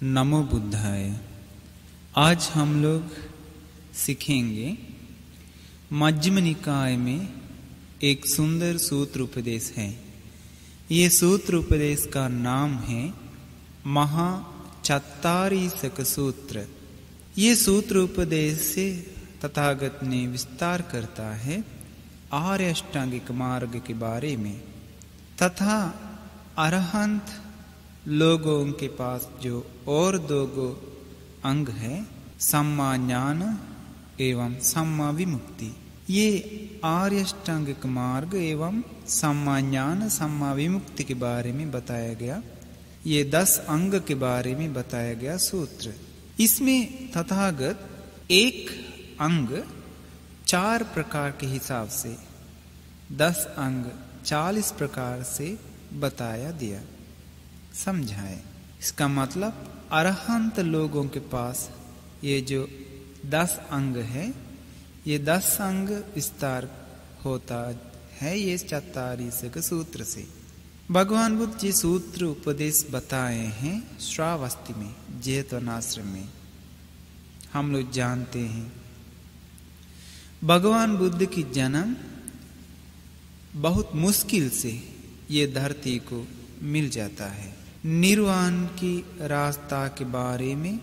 नमो बुद्धाय। आज हम लोग सीखेंगे मध्यम निकाय में एक सुंदर सूत्र उपदेश है। ये सूत्र उपदेश का नाम है महाचत्तारीसक सूत्र। ये सूत्र उपदेश से तथागत ने विस्तार करता है आर्य अष्टांगिक मार्ग के बारे में तथा अरहंत लोगों के पास जो और दो अंग है, सम्मा ज्ञान एवं सम्मा विमुक्ति। ये आर्य अष्टांगिक मार्ग एवं सम्मा ज्ञान सम्मा विमुक्ति के बारे में बताया गया। ये 10 अंग के बारे में बताया गया सूत्र। इसमें तथागत एक अंग 4 प्रकार के हिसाब से 10 अंग 40 प्रकार से बताया दिया, समझाए। इसका मतलब अरहंत लोगों के पास ये जो 10 अंग है, ये 10 अंग विस्तार होता है ये चत्तारीसक सूत्र से। भगवान बुद्ध जी सूत्र उपदेश बताए हैं श्रावस्ती में, जेतवनाश्रम में। हम लोग जानते हैं भगवान बुद्ध की जन्म बहुत मुश्किल से ये धरती को मिल जाता है। निर्वाण की रास्ता के बारे में,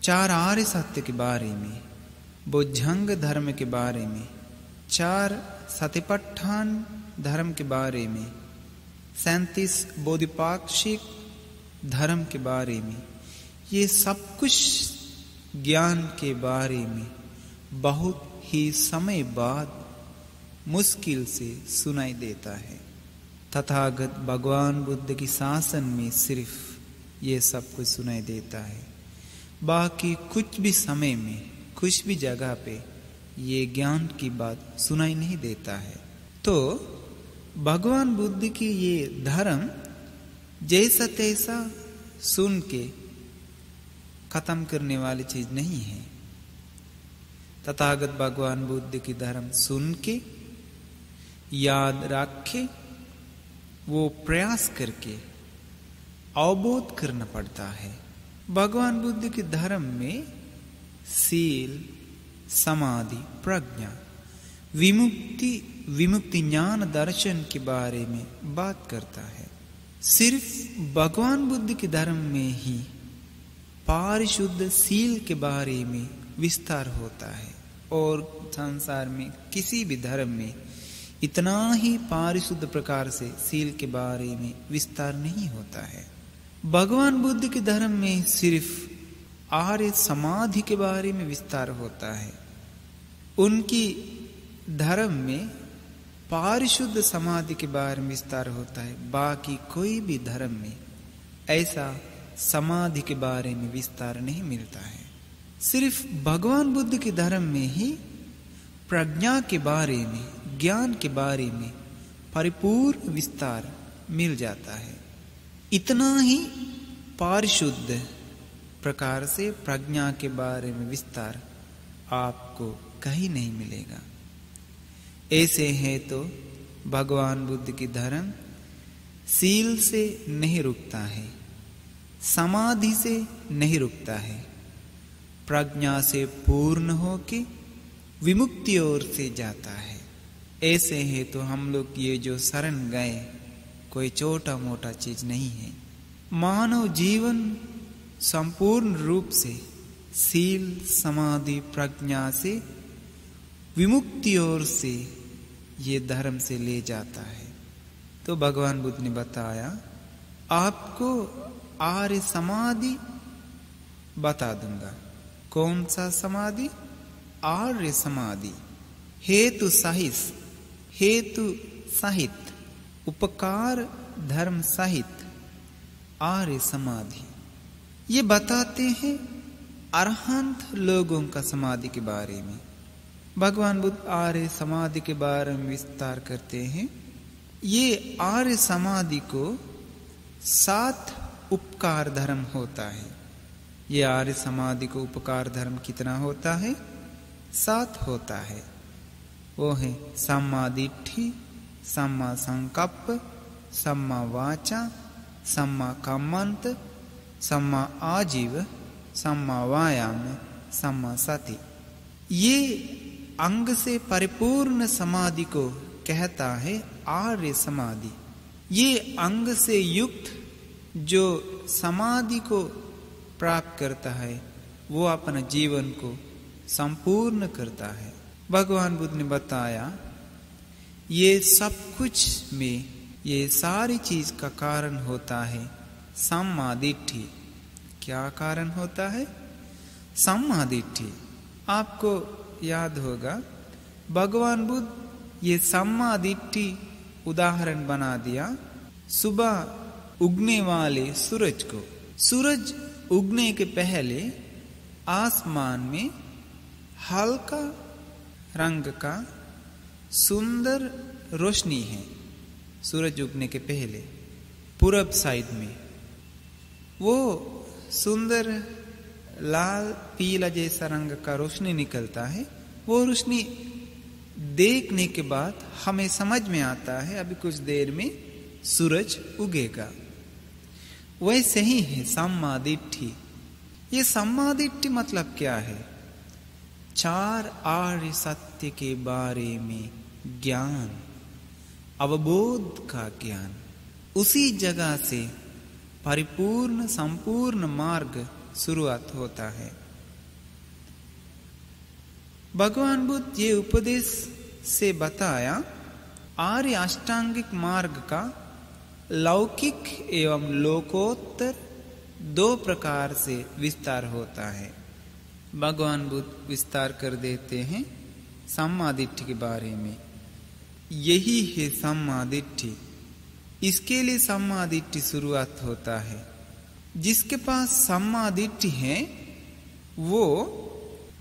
4 आर्य सत्य के बारे में, बुद्धंग धर्म के बारे में, 4 सतिपट्ठान धर्म के बारे में, 37 बोधिपाक्षिक धर्म के बारे में, ये सब कुछ ज्ञान के बारे में बहुत ही समय बाद मुश्किल से सुनाई देता है। तथागत भगवान बुद्ध की शासन में सिर्फ ये सब कुछ सुनाई देता है। बाकी कुछ भी समय में, कुछ भी जगह पे ये ज्ञान की बात सुनाई नहीं देता है। तो भगवान बुद्ध की ये धर्म जैसा तैसा सुन के खत्म करने वाली चीज नहीं है। तथागत भगवान बुद्ध की धर्म सुन के याद रखे, वो प्रयास करके अवबोध करना पड़ता है। भगवान बुद्ध के धर्म में सील, समाधि, प्रज्ञा, विमुक्ति ज्ञान दर्शन के बारे में बात करता है। सिर्फ भगवान बुद्ध के धर्म में ही पारिशुद्ध सील के बारे में विस्तार होता है और संसार में किसी भी धर्म में इतना ही पारिशुद्ध प्रकार से सील के बारे में विस्तार नहीं होता है। भगवान बुद्ध के धर्म में सिर्फ आर्य समाधि के बारे में विस्तार होता है। उनकी धर्म में पारिशुद्ध समाधि के बारे में विस्तार होता है। बाकी कोई भी धर्म में ऐसा समाधि के बारे में विस्तार नहीं मिलता है। सिर्फ भगवान बुद्ध के धर्म में ही प्रज्ञा के बारे में, ज्ञान के बारे में परिपूर्ण विस्तार मिल जाता है। इतना ही पारिशुद्ध प्रकार से प्रज्ञा के बारे में विस्तार आपको कहीं नहीं मिलेगा। ऐसे है तो भगवान बुद्ध की धर्म सील से नहीं रुकता है, समाधि से नहीं रुकता है, प्रज्ञा से पूर्ण होके विमुक्ति ओर से जाता है। ऐसे है तो हम लोग ये जो शरण गए कोई छोटा मोटा चीज नहीं है। मानव जीवन संपूर्ण रूप से सील, समाधि, प्रज्ञा से विमुक्ति ओर से ये धर्म से ले जाता है। तो भगवान बुद्ध ने बताया आपको आर्य समाधि बता दूंगा। कौन सा समाधि? आर्य समाधि, हेतु सहित, उपकार धर्म सहित आर्य समाधि। ये बताते हैं अरहंत लोगों का समाधि के बारे में। भगवान बुद्ध आर्य समाधि के बारे में विस्तार करते हैं। ये आर्य समाधि को 7 उपकार धर्म होता है। ये आर्य समाधि को उपकार धर्म कितना होता है? 7 होता है। वो है सम्मा दिट्ठि, सम्मा संकल्प, सम्मा वाचा, सम्मा कम्मंत, सम्मा आजीव, सम्मा वायाम, सम्मा सति। ये अंग से परिपूर्ण समाधि को कहता है आर्य समाधि। ये अंग से युक्त जो समाधि को प्राप्त करता है वो अपने जीवन को संपूर्ण करता है। भगवान बुद्ध ने बताया ये सब कुछ में ये सारी चीज का कारण होता है सम्मा दिट्ठि। क्या कारण होता है? सम्मा दिट्ठि। आपको याद होगा भगवान बुद्ध ये सम्मा दिट्ठि उदाहरण बना दिया सुबह उगने वाले सूरज को। सूरज उगने के पहले आसमान में हल्का रंग का सुंदर रोशनी है। सूरज उगने के पहले पूरब साइड में वो सुंदर लाल पीला जैसा रंग का रोशनी निकलता है। वो रोशनी देखने के बाद हमें समझ में आता है अभी कुछ देर में सूरज उगेगा। वैसे ही है सम्मा दिट्ठि। ये सम्मा दिट्ठि मतलब क्या है? चार आर्य सत्य के बारे में ज्ञान, अवबोध का ज्ञान। उसी जगह से परिपूर्ण संपूर्ण मार्ग शुरुआत होता है। भगवान बुद्ध ये उपदेश से बताया आर्य अष्टांगिक मार्ग का लौकिक एवं लोकोत्तर दो प्रकार से विस्तार होता है। भगवान बुद्ध विस्तार कर देते हैं सम्मा दिट्ठि के बारे में। यही है सम्मा दिट्ठि। इसके लिए सम्मा दिट्ठि शुरुआत होता है। जिसके पास सम्मा दिट्ठि है वो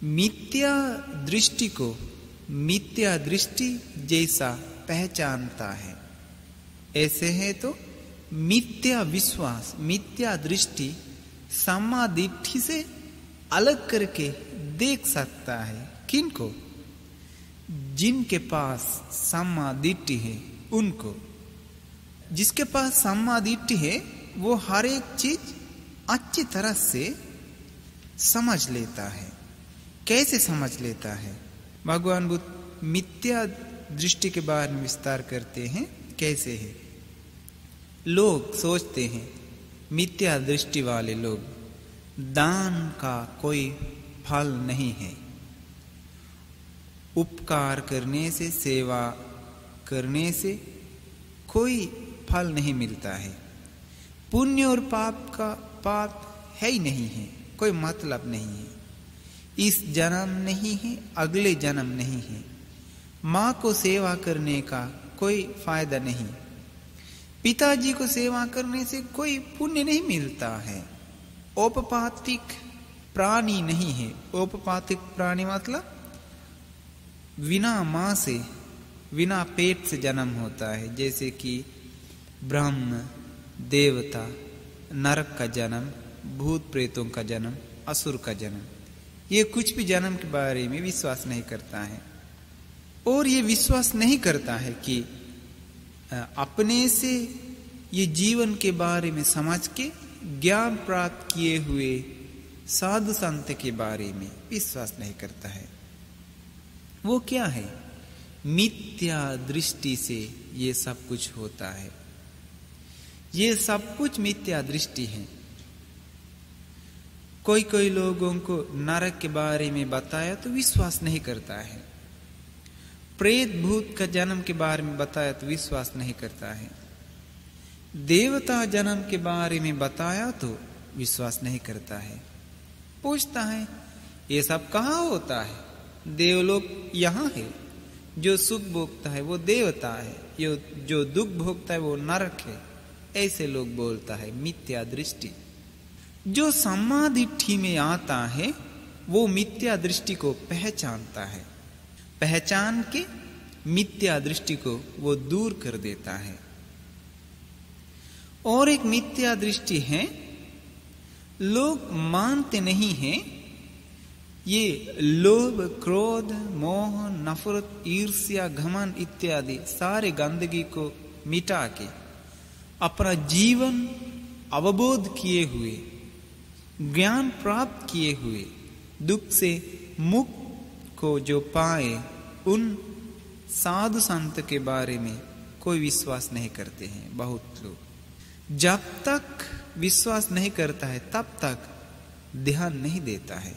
मिथ्या दृष्टि को मिथ्या दृष्टि जैसा पहचानता है। ऐसे है तो मिथ्या विश्वास, मिथ्या दृष्टि सम्मा दिट्ठि से अलग करके देख सकता है। किनको? जिनके पास सम्मा दिट्ठि है उनको। जिसके पास सम्मा दिट्ठि है वो हर एक चीज अच्छी तरह से समझ लेता है। कैसे समझ लेता है? भगवान बुद्ध मिथ्या दृष्टि के बारे में विस्तार करते हैं। कैसे है? लोग सोचते हैं, मिथ्या दृष्टि वाले लोग, दान का कोई फल नहीं है। उपकार करने से, सेवा करने से कोई फल नहीं मिलता है। पुण्य और पाप है ही नहीं है, कोई मतलब नहीं है। इस जन्म नहीं है, अगले जन्म नहीं है। माँ को सेवा करने का कोई फायदा नहीं। पिताजी को सेवा करने से कोई पुण्य नहीं मिलता है। औपपातिक प्राणी नहीं है। औपपातिक प्राणी मतलब बिना माँ से, बिना पेट से जन्म होता है। जैसे कि ब्रह्म, देवता, नरक का जन्म, भूत प्रेतों का जन्म, असुर का जन्म। ये कुछ भी जन्म के बारे में विश्वास नहीं करता है। और ये विश्वास नहीं करता है कि अपने से ये जीवन के बारे में समझ के ज्ञान प्राप्त किए हुए साधु संत के बारे में विश्वास नहीं करता है। वो क्या है? मिथ्या दृष्टि से ये सब कुछ होता है। ये सब कुछ मिथ्या दृष्टि है। कोई कोई लोगों को नरक के बारे में बताया तो विश्वास नहीं करता है। प्रेत भूत का जन्म के बारे में बताया तो विश्वास नहीं करता है। देवता जन्म के बारे में बताया तो विश्वास नहीं करता है। पूछता है ये सब कहाँ होता है? देवलोक यहाँ है। जो सुख भोगता है वो देवता है, जो दुख भोगता है वो नरक है। ऐसे लोग बोलता है। मिथ्या दृष्टि। जो सम्मा दिट्ठि में आता है वो मिथ्या दृष्टि को पहचानता है। पहचान के मिथ्या दृष्टि को वो दूर कर देता है। और एक मिथ्या दृष्टि है, लोग मानते नहीं हैं ये लोभ, क्रोध, मोह, नफरत, ईर्ष्या, घमंड इत्यादि सारे गंदगी को मिटा के अपना जीवन अवबोध किए हुए ज्ञान प्राप्त किए हुए दुख से मुक्त को जो पाए, उन साधु संत के बारे में कोई विश्वास नहीं करते हैं बहुत लोग। जब तक विश्वास नहीं करता है तब तक ध्यान नहीं देता है।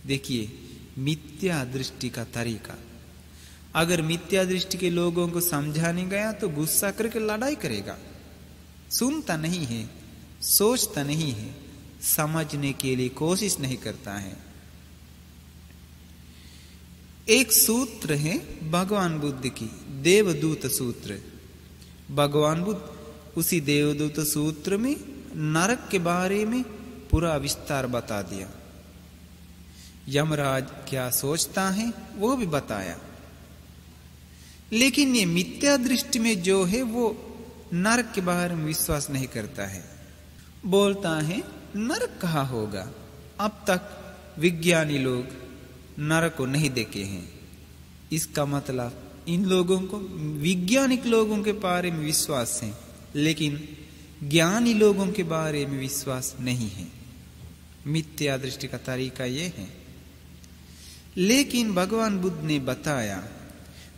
देखिए मिथ्या दृष्टि का तरीका, अगर मिथ्या दृष्टि के लोगों को समझाने गया तो गुस्सा करके लड़ाई करेगा, सुनता नहीं है, सोचता नहीं है, समझने के लिए कोशिश नहीं करता है। एक सूत्र है भगवान बुद्ध की, देवदूत सूत्र। भगवान बुद्ध उसी देवदूत सूत्र में नरक के बारे में पूरा विस्तार बता दिया। यमराज क्या सोचता है वो भी बताया। लेकिन ये मिथ्या दृष्टि में जो है वो नरक के बारे में विश्वास नहीं करता है, बोलता है नरक कहाँ होगा। अब तक विज्ञानी लोग नरक को नहीं देखे हैं। इसका मतलब इन लोगों को, वैज्ञानिक लोगों के बारे में विश्वास है, लेकिन ज्ञानी लोगों के बारे में विश्वास नहीं है। मिथ्या दृष्टि का तरीका ये है। लेकिन भगवान बुद्ध ने बताया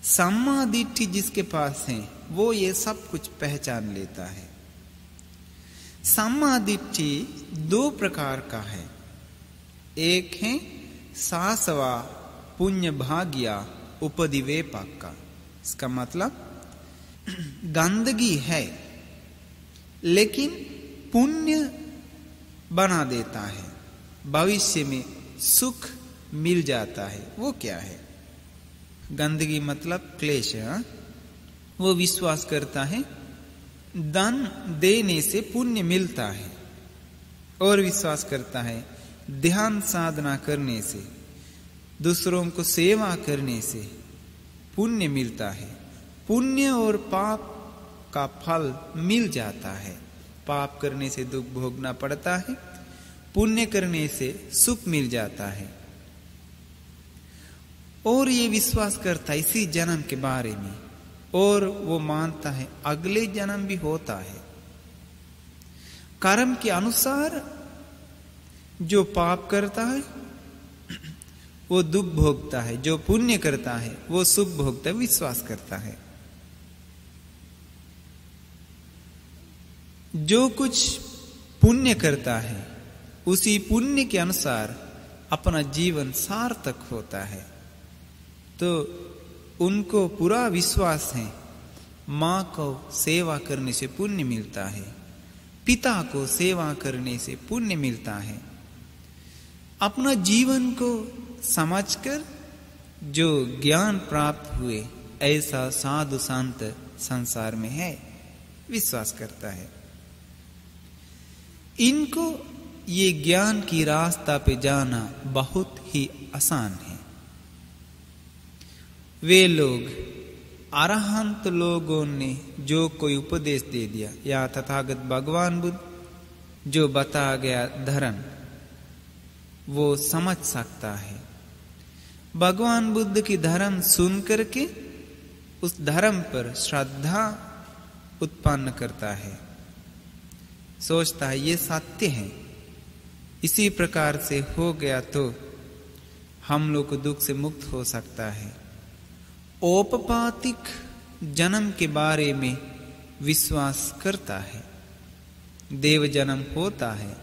सम्मा दिट्ठि जिसके पास है वो ये सब कुछ पहचान लेता है। सम्मा दिट्ठि दो प्रकार का है। एक है सासवा पुण्य भाग्या उपदिवेपक का। इसका मतलब गंदगी है लेकिन पुण्य बना देता है, भविष्य में सुख मिल जाता है। वो क्या है? गंदगी मतलब क्लेश। वो विश्वास करता है दान देने से पुण्य मिलता है, और विश्वास करता है ध्यान साधना करने से, दूसरों को सेवा करने से पुण्य मिलता है। पुण्य और पाप का फल मिल जाता है। पाप करने से दुख भोगना पड़ता है, पुण्य करने से सुख मिल जाता है। और ये विश्वास करता है इसी जन्म के बारे में, और वो मानता है अगले जन्म भी होता है। कर्म के अनुसार जो पाप करता है वो दुख भोगता है, जो पुण्य करता है वो सुख भोगता है, विश्वास करता है। जो कुछ पुण्य करता है उसी पुण्य के अनुसार अपना जीवन सार्थक होता है। तो उनको पूरा विश्वास है माँ को सेवा करने से पुण्य मिलता है, पिता को सेवा करने से पुण्य मिलता है। अपना जीवन को समझकर जो ज्ञान प्राप्त हुए ऐसा साधु संत संसार में है, विश्वास करता है। इनको ये ज्ञान की रास्ता पे जाना बहुत ही आसान है। वे लोग अरहंत लोगों ने जो कोई उपदेश दे दिया, या तथागत भगवान बुद्ध जो बता गया धर्म, वो समझ सकता है। भगवान बुद्ध की धर्म सुन करके उस धर्म पर श्रद्धा उत्पन्न करता है, सोचता है ये सत्य है। इसी प्रकार से हो गया तो हम लोग को दुख से मुक्त हो सकता है। औपपातिक जन्म के बारे में विश्वास करता है। देव जन्म होता है,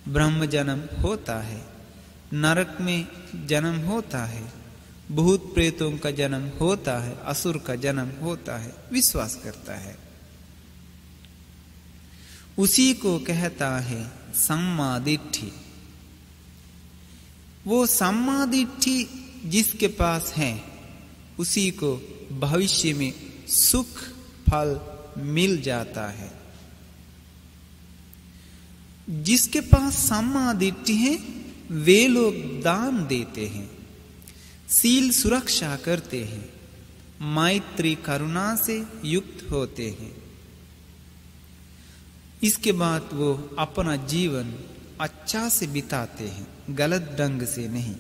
ब्रह्म जन्म होता है, नरक में जन्म होता है, भूत प्रेतों का जन्म होता है, असुर का जन्म होता है, विश्वास करता है। उसी को कहता है सम्मा दिट्ठि। वो सम्मा दिट्ठि जिसके पास है उसी को भविष्य में सुख फल मिल जाता है। जिसके पास सम्मा दिट्ठि है वे लोग दान देते हैं, सील सुरक्षा करते हैं, मैत्री करुणा से युक्त होते हैं। इसके बाद वो अपना जीवन अच्छा से बिताते हैं, गलत ढंग से नहीं,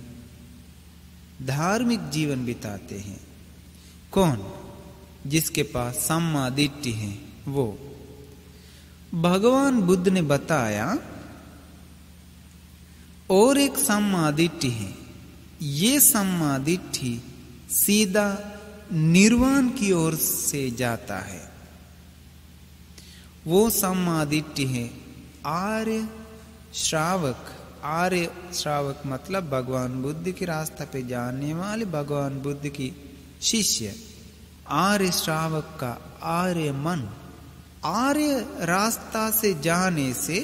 धार्मिक जीवन बिताते हैं। कौन? जिसके पास सम्मा दिट्ठि है वो। भगवान बुद्ध ने बताया और एक सम्मा दिट्ठी है। ये सम्मा दिट्ठी सीधा निर्वाण की ओर से जाता है। वो सम्मा दिट्ठी है आर्य श्रावक। आर्य श्रावक मतलब भगवान बुद्ध के रास्ते पे जाने वाले भगवान बुद्ध की शिष्य। आर्य श्रावक का आर्य मन। आर्य रास्ता से जाने से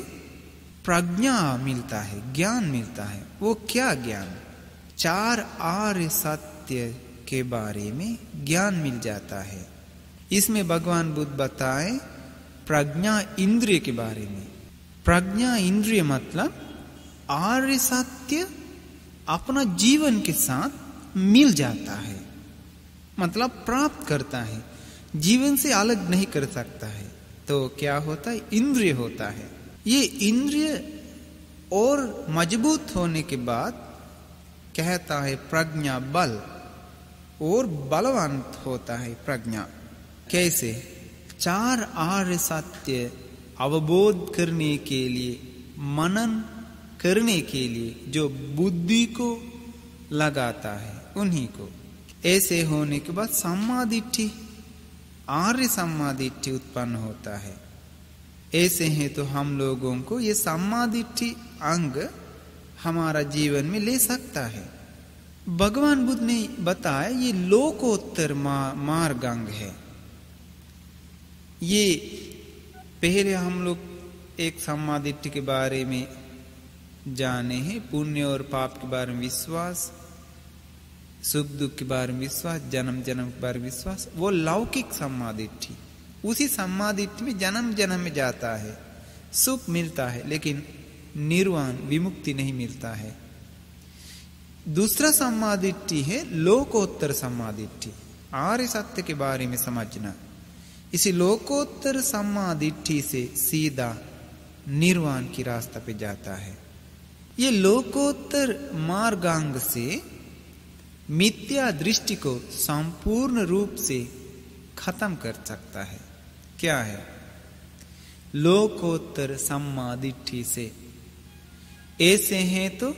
प्रज्ञा मिलता है, ज्ञान मिलता है। वो क्या ज्ञान? 4 आर्य सत्य के बारे में ज्ञान मिल जाता है। इसमें भगवान बुद्ध बताए प्रज्ञा इंद्रिय के बारे में। प्रज्ञा इंद्रिय मतलब आर्य सत्य अपना जीवन के साथ मिल जाता है, मतलब प्राप्त करता है, जीवन से अलग नहीं कर सकता है। तो क्या होता है? इंद्रिय होता है। ये इंद्रिय और मजबूत होने के बाद कहता है प्रज्ञा बल, और बलवान होता है प्रज्ञा। कैसे? 4 आर्य सत्य अवबोध करने के लिए, मनन करने के लिए जो बुद्धि को लगाता है उन्हीं को। ऐसे होने के बाद सम्मा दिट्ठी, आर्य सम्मा दिट्ठी उत्पन्न होता है। ऐसे हैं तो हम लोगों को ये सम्मा दिट्ठी अंग हमारा जीवन में ले सकता है। भगवान बुद्ध ने बताया ये लोकोत्तर मार्ग अंग है। ये पहले हम लोग एक सम्मा दिट्ठी के बारे में जाने हैं, पुण्य और पाप के बारे में विश्वास, सुख दुख के बारे में विश्वास, जन्म जन्म के बारे में विश्वास। वो लौकिक सम्मा दिट्ठी। उसी सम्मा दिट्ठी में जन्म जन्म में जाता है, सुख मिलता है, लेकिन निर्वाण विमुक्ति नहीं मिलता है। दूसरा सम्मा दिट्ठी है लोकोत्तर सम्मा दिट्ठी, आर्य सत्य के बारे में समझना। इसी लोकोत्तर सम्मा दिट्ठी से सीधा निर्वाण की रास्ता पे जाता है। ये लोकोत्तर मार्गांग से मिथ्या दृष्टि को संपूर्ण रूप से खत्म कर सकता है। क्या है? लोकोत्तर सम्मा दिट्ठी से। ऐसे हैं तो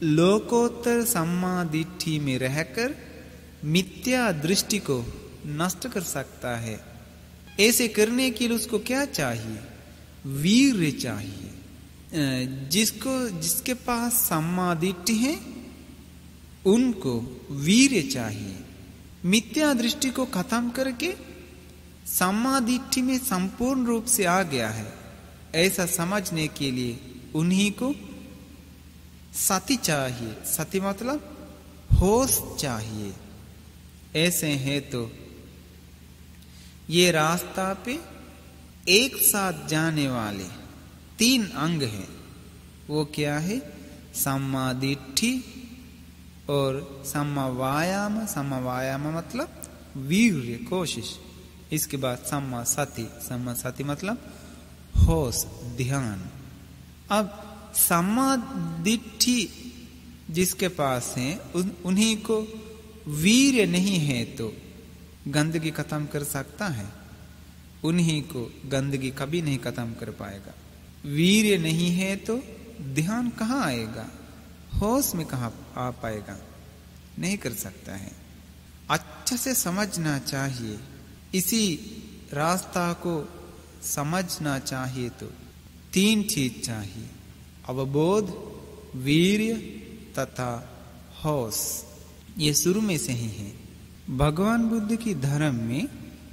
लोकोत्तर सम्मा दिट्ठी में रहकर मिथ्या दृष्टि को नष्ट कर सकता है। ऐसे करने के लिए उसको क्या चाहिए? वीर्य चाहिए। जिसके पास सम्मा दिट्ठी है उनको वीर्य चाहिए। मिथ्या दृष्टि को खत्म करके सम्मा दिट्ठी में संपूर्ण रूप से आ गया है, ऐसा समझने के लिए उन्हीं को सति चाहिए। सति मतलब होश चाहिए। ऐसे हैं तो ये रास्ता पे एक साथ जाने वाले 3 अंग हैं। वो क्या है? सम्मा दिट्ठी और सम्मा वायाम। सम्मा वायाम मतलब वीर्य, कोशिश। इसके बाद सम्मा सति। सम्मा सति मतलब होश, ध्यान। अब सम्मा दिट्ठी जिसके पास है उन्हीं को वीर्य नहीं है तो गंदगी खत्म कर सकता है? उन्हीं को गंदगी कभी नहीं खत्म कर पाएगा। वीर्य नहीं है तो ध्यान कहाँ आएगा? होश में कहाँ आ पाएगा? नहीं कर सकता है। अच्छा से समझना चाहिए। इसी रास्ता को समझना चाहिए तो 3 चीज चाहिए: अवबोध, वीर्य तथा होश। ये शुरू में से ही है। भगवान बुद्ध की धर्म में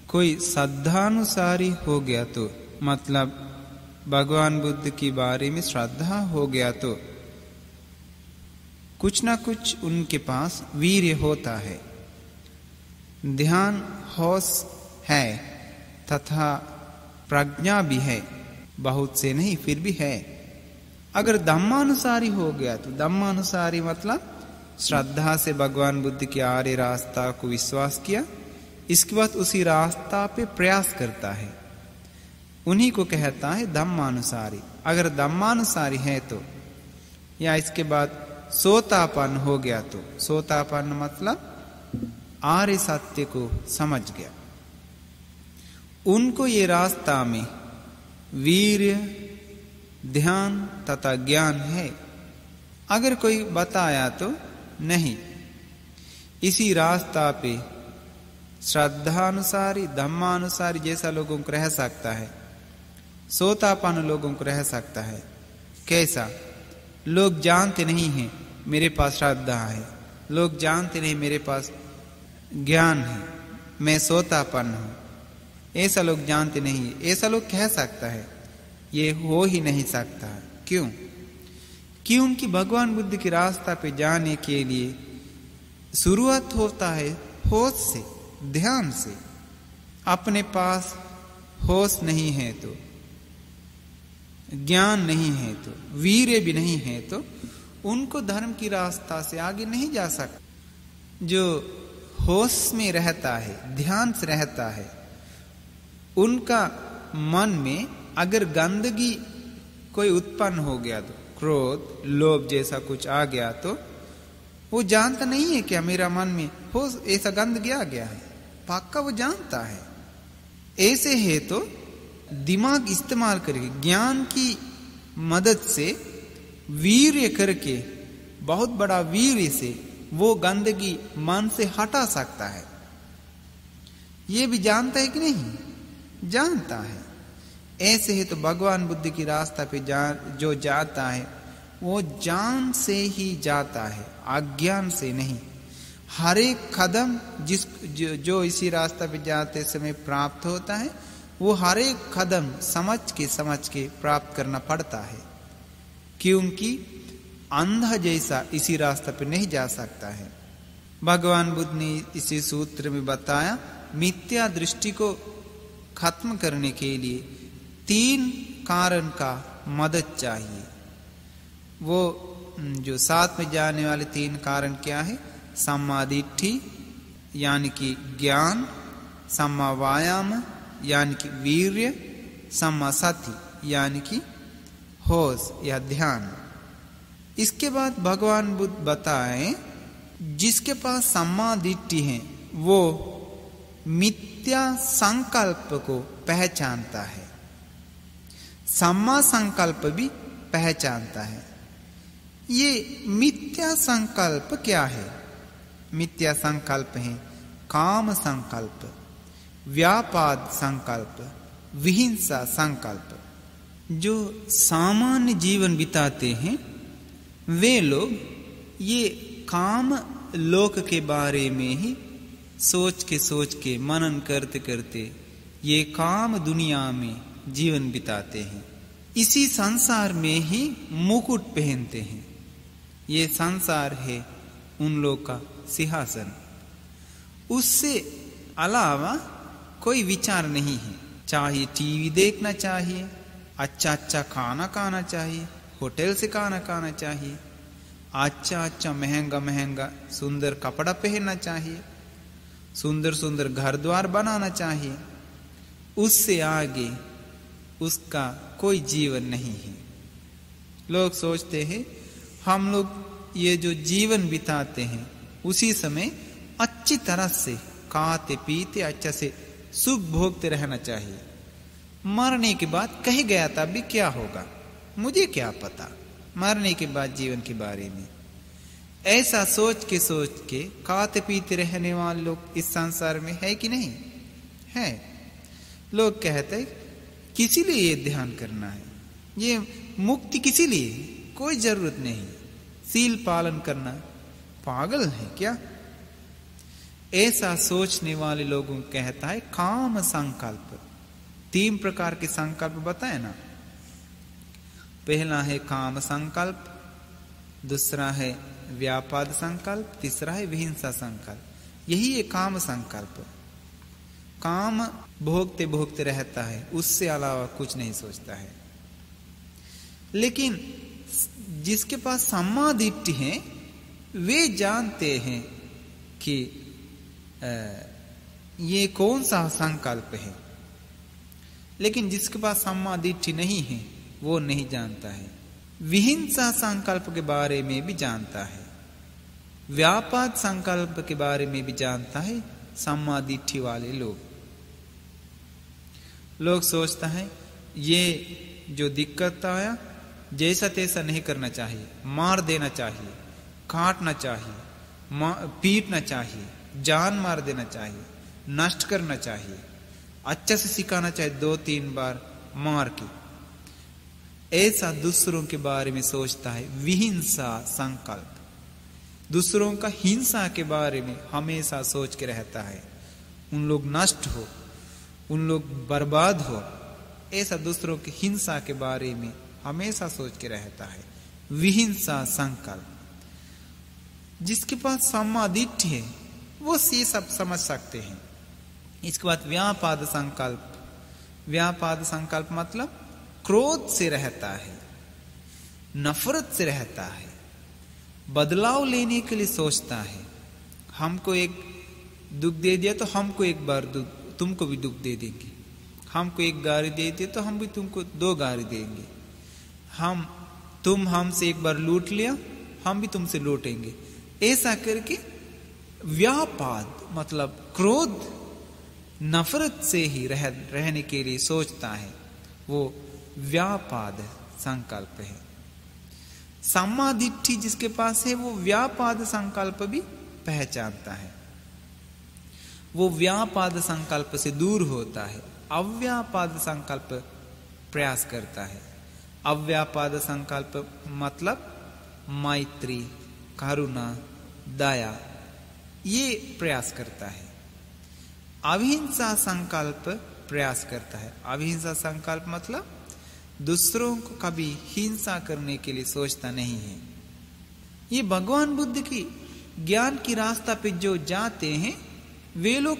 कोई श्रद्धानुसारी हो गया तो, मतलब भगवान बुद्ध के बारे में श्रद्धा हो गया तो कुछ ना कुछ उनके पास वीर्य होता है, ध्यान, होश है तथा प्रज्ञा भी है। बहुत से नहीं, फिर भी है। अगर धम्मानुसारी हो गया तो, धम्मानुसारी मतलब श्रद्धा से भगवान बुद्ध के आर्य रास्ता को विश्वास किया, इसके बाद उसी रास्ता पे प्रयास करता है, उन्हीं को कहता है धम्मानुसारी। अगर धम्मानुसारी है तो, या इसके बाद सोतापन्न हो गया तो, सोतापन्न मतलब आर्य सत्य को समझ गया, उनको ये रास्ता में वीर्य, ध्यान तथा ज्ञान है। अगर कोई बताया तो नहीं। इसी रास्ता पे श्रद्धानुसारी धम्मानुसारी जैसा लोगों को रह सकता है, सोतापन लोगों को रह सकता है। कैसा? लोग जानते नहीं हैं मेरे पास श्रद्धा है, लोग जानते नहीं मेरे पास ज्ञान है, मैं सोतापन हूं, ऐसा लोग जानते नहीं। ऐसा लोग कह सकता है, ये हो ही नहीं सकता। क्यों? क्योंकि भगवान बुद्ध के रास्ता पे जाने के लिए शुरुआत होता है होश से, ध्यान से। अपने पास होश नहीं है तो, ज्ञान नहीं है तो, वीर्य भी नहीं है तो उनको धर्म की रास्ता से आगे नहीं जा सकता। जो होश में रहता है, ध्यान से रहता है, उनका मन में अगर गंदगी कोई उत्पन्न हो गया तो, क्रोध लोभ जैसा कुछ आ गया तो वो जानता नहीं है क्या मेरा मन में हो ऐसा गंदगी आ गया है, पक्का वो जानता है। ऐसे है तो दिमाग इस्तेमाल करके, ज्ञान की मदद से, वीर्य करके, बहुत बड़ा वीर्य से वो गंदगी मन से हटा सकता है। ये भी जानता है कि नहीं? जानता है। ऐसे है तो भगवान बुद्ध की रास्ता पे जो जाता है वो ज्ञान से ही जाता है, अज्ञान से नहीं। हर एक कदम जो इसी रास्ता पे जाते समय प्राप्त होता है, वो हर एक कदम समझ के प्राप्त करना पड़ता है। क्योंकि अंधा जैसा इसी रास्ता पे नहीं जा सकता है। भगवान बुद्ध ने इसी सूत्र में बताया, मिथ्या दृष्टि को खत्म करने के लिए 3 कारण का मदद चाहिए। वो जो साथ में जाने वाले 3 कारण क्या है? सम्मा दिट्ठि यानी कि ज्ञान, सम्मा वायाम यानी कि वीर्य, सम्मा सति यानी कि होश या ध्यान। इसके बाद भगवान बुद्ध बताएं, जिसके पास सम्मा दिट्ठि है वो मिथ्या संकल्प को पहचानता है, सम्मा संकल्प भी पहचानता है। ये मिथ्या संकल्प क्या है? मिथ्या संकल्प है काम संकल्प, व्यापाद संकल्प, विहिंसा संकल्प। जो सामान्य जीवन बिताते हैं वे लोग ये काम लोक के बारे में ही सोच के मनन करते करते ये काम दुनिया में जीवन बिताते हैं। इसी संसार में ही मुकुट पहनते हैं। ये संसार है उन लोग का सिंहासन, उससे अलावा कोई विचार नहीं है। चाहे टीवी देखना चाहिए, अच्छा खाना खाना चाहिए, होटल से खाना खाना चाहिए, अच्छा महंगा सुंदर कपड़ा पहनना चाहिए, सुंदर घर द्वार बनाना चाहिए। उससे आगे उसका कोई जीवन नहीं है। लोग सोचते हैं हम लोग ये जो जीवन बिताते हैं उसी समय अच्छी तरह से खाते पीते अच्छा से सुख भोगते रहना चाहिए। मरने के बाद कहीं गया था अभी क्या होगा मुझे क्या पता, मरने के बाद जीवन के बारे में। ऐसा सोच के खाते पीते रहने वाले लोग इस संसार में है कि नहीं है? लोग कहते हैं किसी लिए ये ध्यान करना है, ये मुक्ति किसी लिए, कोई जरूरत नहीं, सील पालन करना, पागल है क्या? ऐसा सोचने वाले लोगों को कहता है काम संकल्प। 3 प्रकार के संकल्प बताए ना। पहला है काम संकल्प, दूसरा है व्यापाद संकल्प, तीसरा है विहिंसा संकल्प। यही है काम संकल्प। काम भोगते भोगते रहता है, उससे अलावा कुछ नहीं सोचता है। लेकिन जिसके पास सम्मा दिट्ठि है वे जानते हैं कि ये कौन सा संकल्प है। लेकिन जिसके पास सम्मा दिट्ठि नहीं है वो नहीं जानता है। विहिंसा संकल्प के बारे में भी जानता है, व्यापाद संकल्प के बारे में भी जानता है। सम्मा दिट्ठि वाले लोग सोचता है ये जो दिक्कत आया जैसा तैसा नहीं करना चाहिए, मार देना चाहिए, काटना चाहिए, पीटना चाहिए, जान मार देना चाहिए, नष्ट करना चाहिए, अच्छा से सिखाना चाहिए 2-3 बार मार के, ऐसा दूसरों के बारे में सोचता है। विहिंसा संकल्प, दूसरों का हिंसा के बारे में हमेशा सोच के रहता है, उन लोग नष्ट हो, उन लोग बर्बाद हो, ऐसा दूसरों की हिंसा के बारे में हमेशा सोच के रहता है। विहिंसा संकल्प। जिसके पास सम्मा दिट्ठि है वो ये सब समझ सकते हैं। इसके बाद व्यापाद संकल्प। व्यापाद संकल्प मतलब क्रोध से रहता है, नफरत से रहता है, बदलाव लेने के लिए सोचता है। हमको एक दुख दे दिया तो हमको एक बार तुमको भी दुख दे देंगे, हमको एक गाली दे दिया तो हम भी तुमको 2 गाली देंगे, तुम हमसे एक बार लूट लिया हम भी तुमसे लूटेंगे। ऐसा करके व्यापाद मतलब क्रोध नफरत से ही रहने के लिए सोचता है, वो व्यापाद संकल्प है। सम्मा दिट्ठि जिसके पास है वो व्यापाद संकल्प भी पहचानता है, वो व्यापाद संकल्प से दूर होता है, अव्यापाद संकल्प प्रयास करता है। अव्यापाद संकल्प मतलब मैत्री, करुणा, दया, ये प्रयास करता है। अहिंसा संकल्प प्रयास करता है। अहिंसा संकल्प मतलब दूसरों को कभी हिंसा करने के लिए सोचता नहीं है। ये भगवान बुद्ध की ज्ञान की रास्ता पे जो जाते हैं वे लोग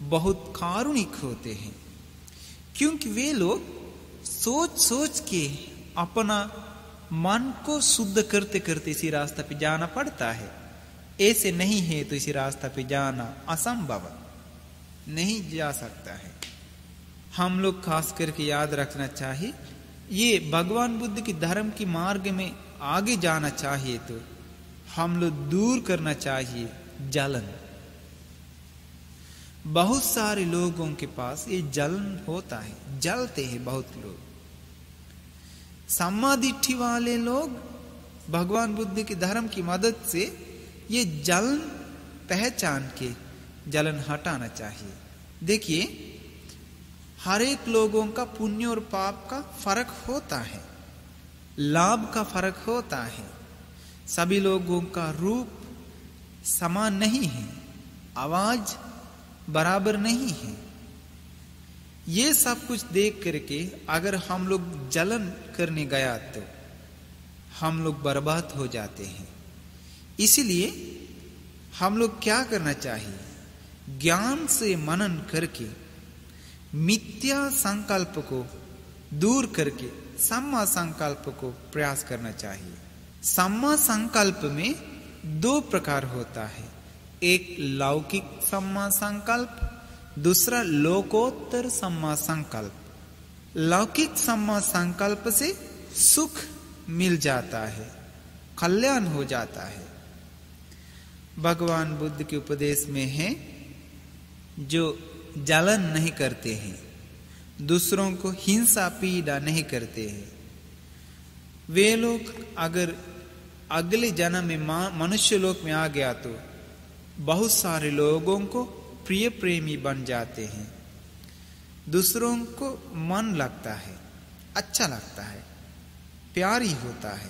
बहुत कारुणिक होते हैं, क्योंकि वे लोग सोच सोच के अपना मन को शुद्ध करते करते इसी रास्ता पे जाना पड़ता है। ऐसे नहीं है तो इसी रास्ता पे जाना असंभव, नहीं जा सकता है। हम लोग खास करके याद रखना चाहिए, ये भगवान बुद्ध की धर्म की मार्ग में आगे जाना चाहिए तो हम लोग दूर करना चाहिए जलन। बहुत सारे लोगों के पास ये जलन होता है, जलते हैं बहुत लोग। सम्मा दिट्ठि वाले लोग भगवान बुद्ध की धर्म की मदद से ये जलन पहचान के जलन हटाना चाहिए। देखिए, हर एक लोगों का पुण्य और पाप का फर्क होता है, लाभ का फर्क होता है। सभी लोगों का रूप समान नहीं है, आवाज बराबर नहीं है। ये सब कुछ देख करके अगर हम लोग जलन करने गया तो हम लोग बर्बाद हो जाते हैं। इसलिए हम लोग क्या करना चाहिए, ज्ञान से मनन करके मिथ्या संकल्प को दूर करके सम्मा संकल्प को प्रयास करना चाहिए। सम्मा संकल्प में 2 प्रकार होता है, एक लौकिक सम्मा संकल्प, दूसरा लोकोत्तर सम्मा संकल्प। लौकिक सम्मा संकल्प से सुख मिल जाता है, कल्याण हो जाता है। भगवान बुद्ध के उपदेश में है, जो जलन नहीं करते हैं, दूसरों को हिंसा पीड़ा नहीं करते हैं, वे लोग अगर अगले जन्म में मनुष्य लोक में आ गया तो बहुत सारे लोगों को प्रिय प्रेमी बन जाते हैं। दूसरों को मन लगता है, अच्छा लगता है, प्यारी होता है।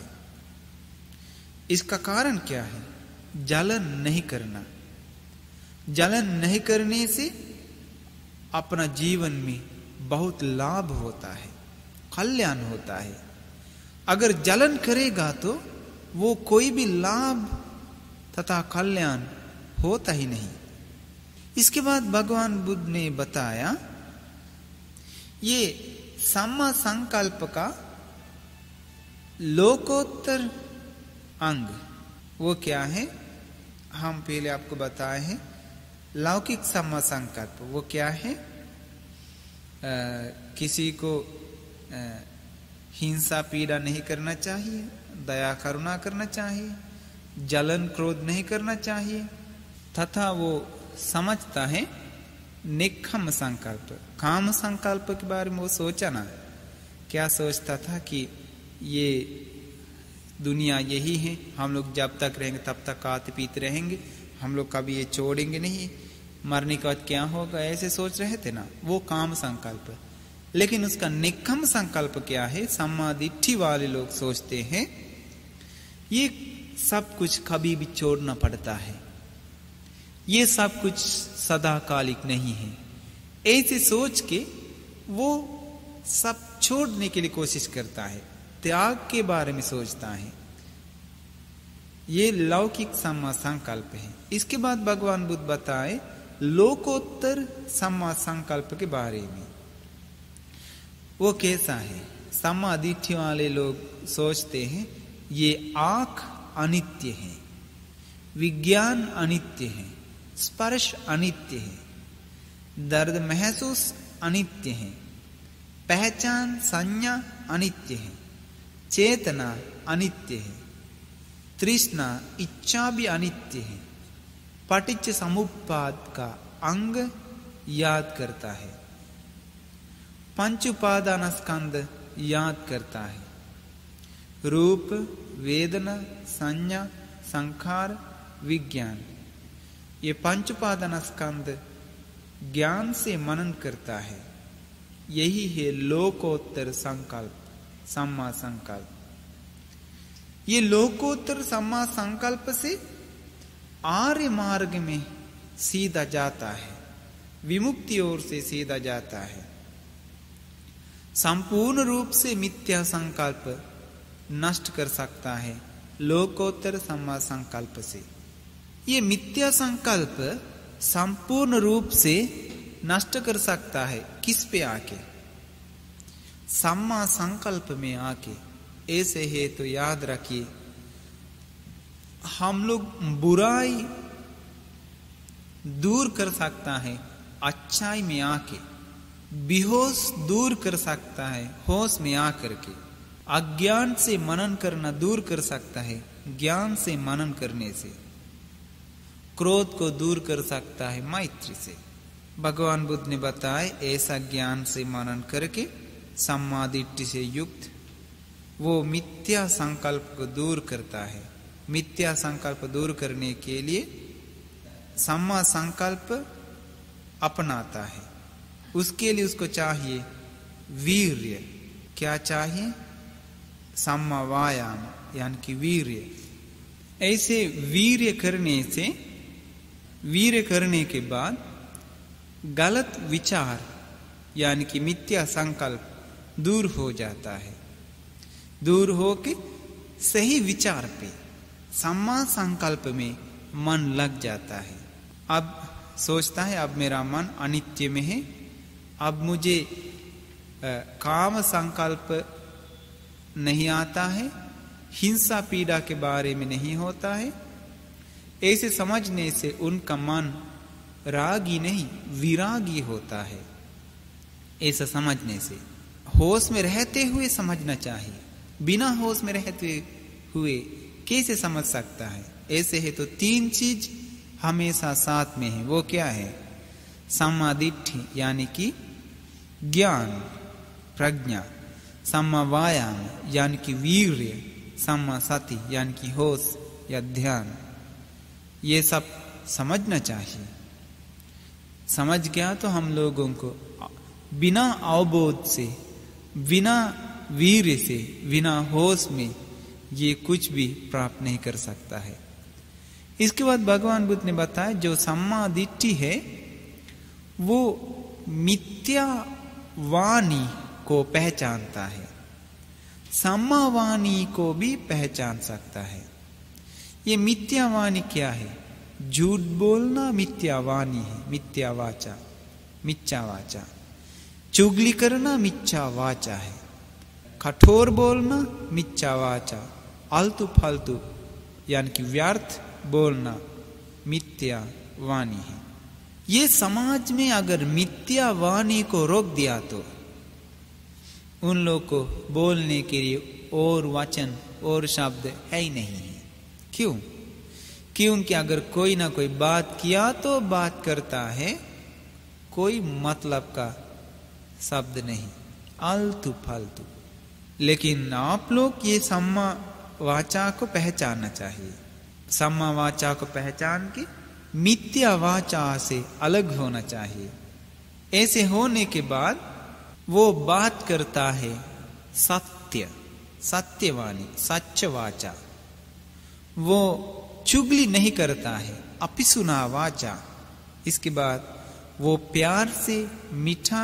इसका कारण क्या है? जलन नहीं करना। जलन नहीं करने से अपना जीवन में बहुत लाभ होता है, कल्याण होता है। अगर जलन करेगा तो वो कोई भी लाभ तथा कल्याण होता ही नहीं। इसके बाद भगवान बुद्ध ने बताया, ये सम्मा संकल्प का लोकोत्तर अंग वो क्या है? हम पहले आपको बताए हैं। लौकिक सम्मा संकल्प वो क्या है? किसी को हिंसा पीड़ा नहीं करना चाहिए, दया करुणा करना चाहिए, जलन क्रोध नहीं करना चाहिए, तथा वो समझता है निक्खम संकल्प। काम संकल्प के बारे में वो सोचा ना, क्या सोचता था कि ये दुनिया यही है, हम लोग जब तक रहेंगे तब तक खाते पीते रहेंगे, हम लोग कभी ये छोड़ेंगे नहीं, मरने के बाद क्या होगा, ऐसे सोच रहे थे ना, वो काम संकल्प। लेकिन उसका निकम संकल्प क्या है? सम्मा दिट्ठी वाले लोग सोचते हैं ये सब कुछ कभी भी छोड़ना पड़ता है, ये सब कुछ सदाकालिक नहीं है। ऐसे सोच के वो सब छोड़ने के लिए कोशिश करता है, त्याग के बारे में सोचता है। ये लौकिक सम्मा संकल्प है। इसके बाद भगवान बुद्ध बताए लोकोत्तर सम्मा संकल्प के बारे में। वो कैसा है? सम्मा दिट्ठी वाले लोग सोचते हैं ये आंख अनित्य है, विज्ञान अनित्य है, स्पर्श अनित्य है, दर्द महसूस अनित्य है, पहचान संज्ञा अनित्य है, चेतना अनित्य है, तृष्णा इच्छा भी अनित्य है, पटिच्च समुप्पाद का अंग याद करता है, पंच उपादान स्कंद याद करता है, रूप वेदना संज्ञा संखार विज्ञान, ये पंच उपादान स्कंद ज्ञान से मनन करता है। यही है लोकोत्तर संकल्प, सम्मा संकल्प। ये लोकोत्तर सम्मा संकल्प से आर्य मार्ग में सीधा जाता है, विमुक्ति ओर से सीधा जाता है। संपूर्ण रूप से मिथ्या संकल्प नष्ट कर सकता है लोकोत्तर सम्मा संकल्प से। ये मिथ्या संकल्प संपूर्ण रूप से नष्ट कर सकता है किस पे आके? सम्मा संकल्प में आके। ऐसे है तो याद रखिए, हम लोग बुराई दूर कर सकता है अच्छाई में आके, बेहोश दूर कर सकता है होश में आकर के, अज्ञान से मनन करना दूर कर सकता है ज्ञान से मनन करने से, क्रोध को दूर कर सकता है मैत्री से। भगवान बुद्ध ने बताया ऐसा ज्ञान से मनन करके सम्मा दिट्ठी से युक्त वो मिथ्या संकल्प को दूर करता है। मिथ्या संकल्प दूर करने के लिए सम्मा संकल्प अपनाता है। उसके लिए उसको चाहिए वीर्य। क्या चाहिए? सम्मा वायाम यानी कि वीर्य। ऐसे वीर्य करने के बाद गलत विचार यानी कि मिथ्या संकल्प दूर हो जाता है। दूर होके सही विचार पे सम्मा संकल्प में मन लग जाता है। अब सोचता है अब मेरा मन अनित्य में है, अब मुझे काम संकल्प नहीं आता है, हिंसा पीड़ा के बारे में नहीं होता है। ऐसे समझने से उनका मन रागी नहीं विरागी होता है। ऐसा समझने से होश में रहते हुए समझना चाहिए, बिना होश में रहते हुए कैसे समझ सकता है? ऐसे है तो तीन चीज हमेशा साथ में है। वो क्या है? सम्मा दिट्ठी यानी कि ज्ञान प्रज्ञा, सम्मा वायाम यानी कि वीर्य, सम्मा सति यानी कि होश या ध्यान। ये सब समझना चाहिए। समझ गया तो हम लोगों को बिना अवबोध से, बिना वीर्य से, बिना होश में ये कुछ भी प्राप्त नहीं कर सकता है। इसके बाद भगवान बुद्ध ने बताया जो सम्मा दिट्ठी है वो मिथ्या वाणी को पहचानता है, सम्मा वाणी को भी पहचान सकता है। ये मिथ्या वाणी क्या है? झूठ बोलना मिथ्या वाणी है, मिथ्या वाचा, मिथ्या वाचा। चुगली करना मिथ्या वाचा है, कठोर बोलना मिथ्या वाचा, आलतू फालतू यानी कि व्यर्थ बोलना मिथ्या वाणी है। ये समाज में अगर मिथ्या वाणी को रोक दिया तो उन लोग को बोलने के लिए और वचन और शब्द है ही नहीं है। क्यों? क्योंकि अगर कोई ना कोई बात किया तो बात करता है, कोई मतलब का शब्द नहीं, आलतू फालतू। लेकिन आप लोग ये सम्मा वाचा को पहचानना चाहिए। सम्मा वाचा को पहचान के मिथ्या वाचा से अलग होना चाहिए। ऐसे होने के बाद वो बात करता है सत्य, सत्यवाणी, सच्च वाचा। वो चुगली नहीं करता है, अपिसुना वाचा। इसके बाद वो प्यार से मीठा,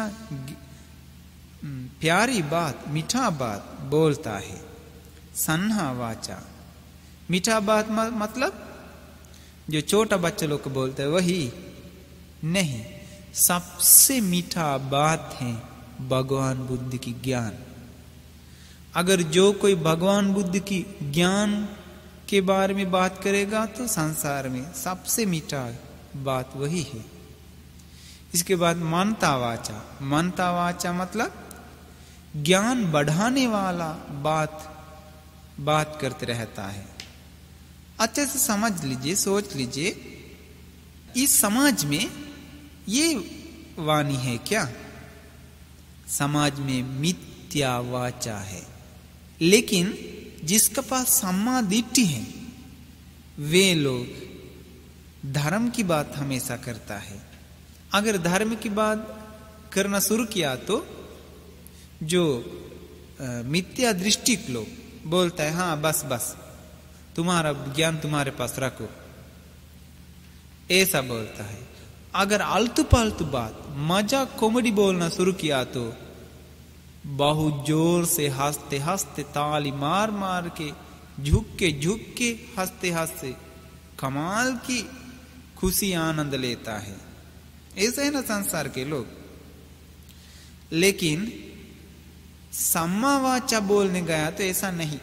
प्यारी बात, मीठा बात बोलता है, सन्हा वाचा। मीठा बात मतलब जो छोटा बच्चे लोग को बोलते हैं वही नहीं, सबसे मीठा बात है भगवान बुद्ध की ज्ञान। अगर जो कोई भगवान बुद्ध की ज्ञान के बारे में बात करेगा तो संसार में सबसे मीठा बात वही है। इसके बाद मनता वाचा। मनता वाचा मतलब ज्ञान बढ़ाने वाला बात करते रहता है। अच्छे से समझ लीजिए, सोच लीजिए, इस समाज में ये वाणी है क्या? समाज में मिथ्या वाचा है। लेकिन जिसके पास सम्मा दिट्ठी है वे लोग धर्म की बात हमेशा करता है। अगर धर्म की बात करना शुरू किया तो जो मिथ्या दृष्टि लोग बोलता है हाँ बस बस तुम्हारा ज्ञान तुम्हारे पास रखो, ऐसा बोलता है। अगर आलतू पालतू बात, मजाक, कॉमेडी बोलना शुरू किया तो बहुत जोर से हंसते हंसते, ताली मार मार के, झुक के हंसते हंसते कमाल की खुशी आनंद लेता है। ऐसे है ना संसार के लोग। लेकिन सम्मा वाचा बोलने गया तो ऐसा नहीं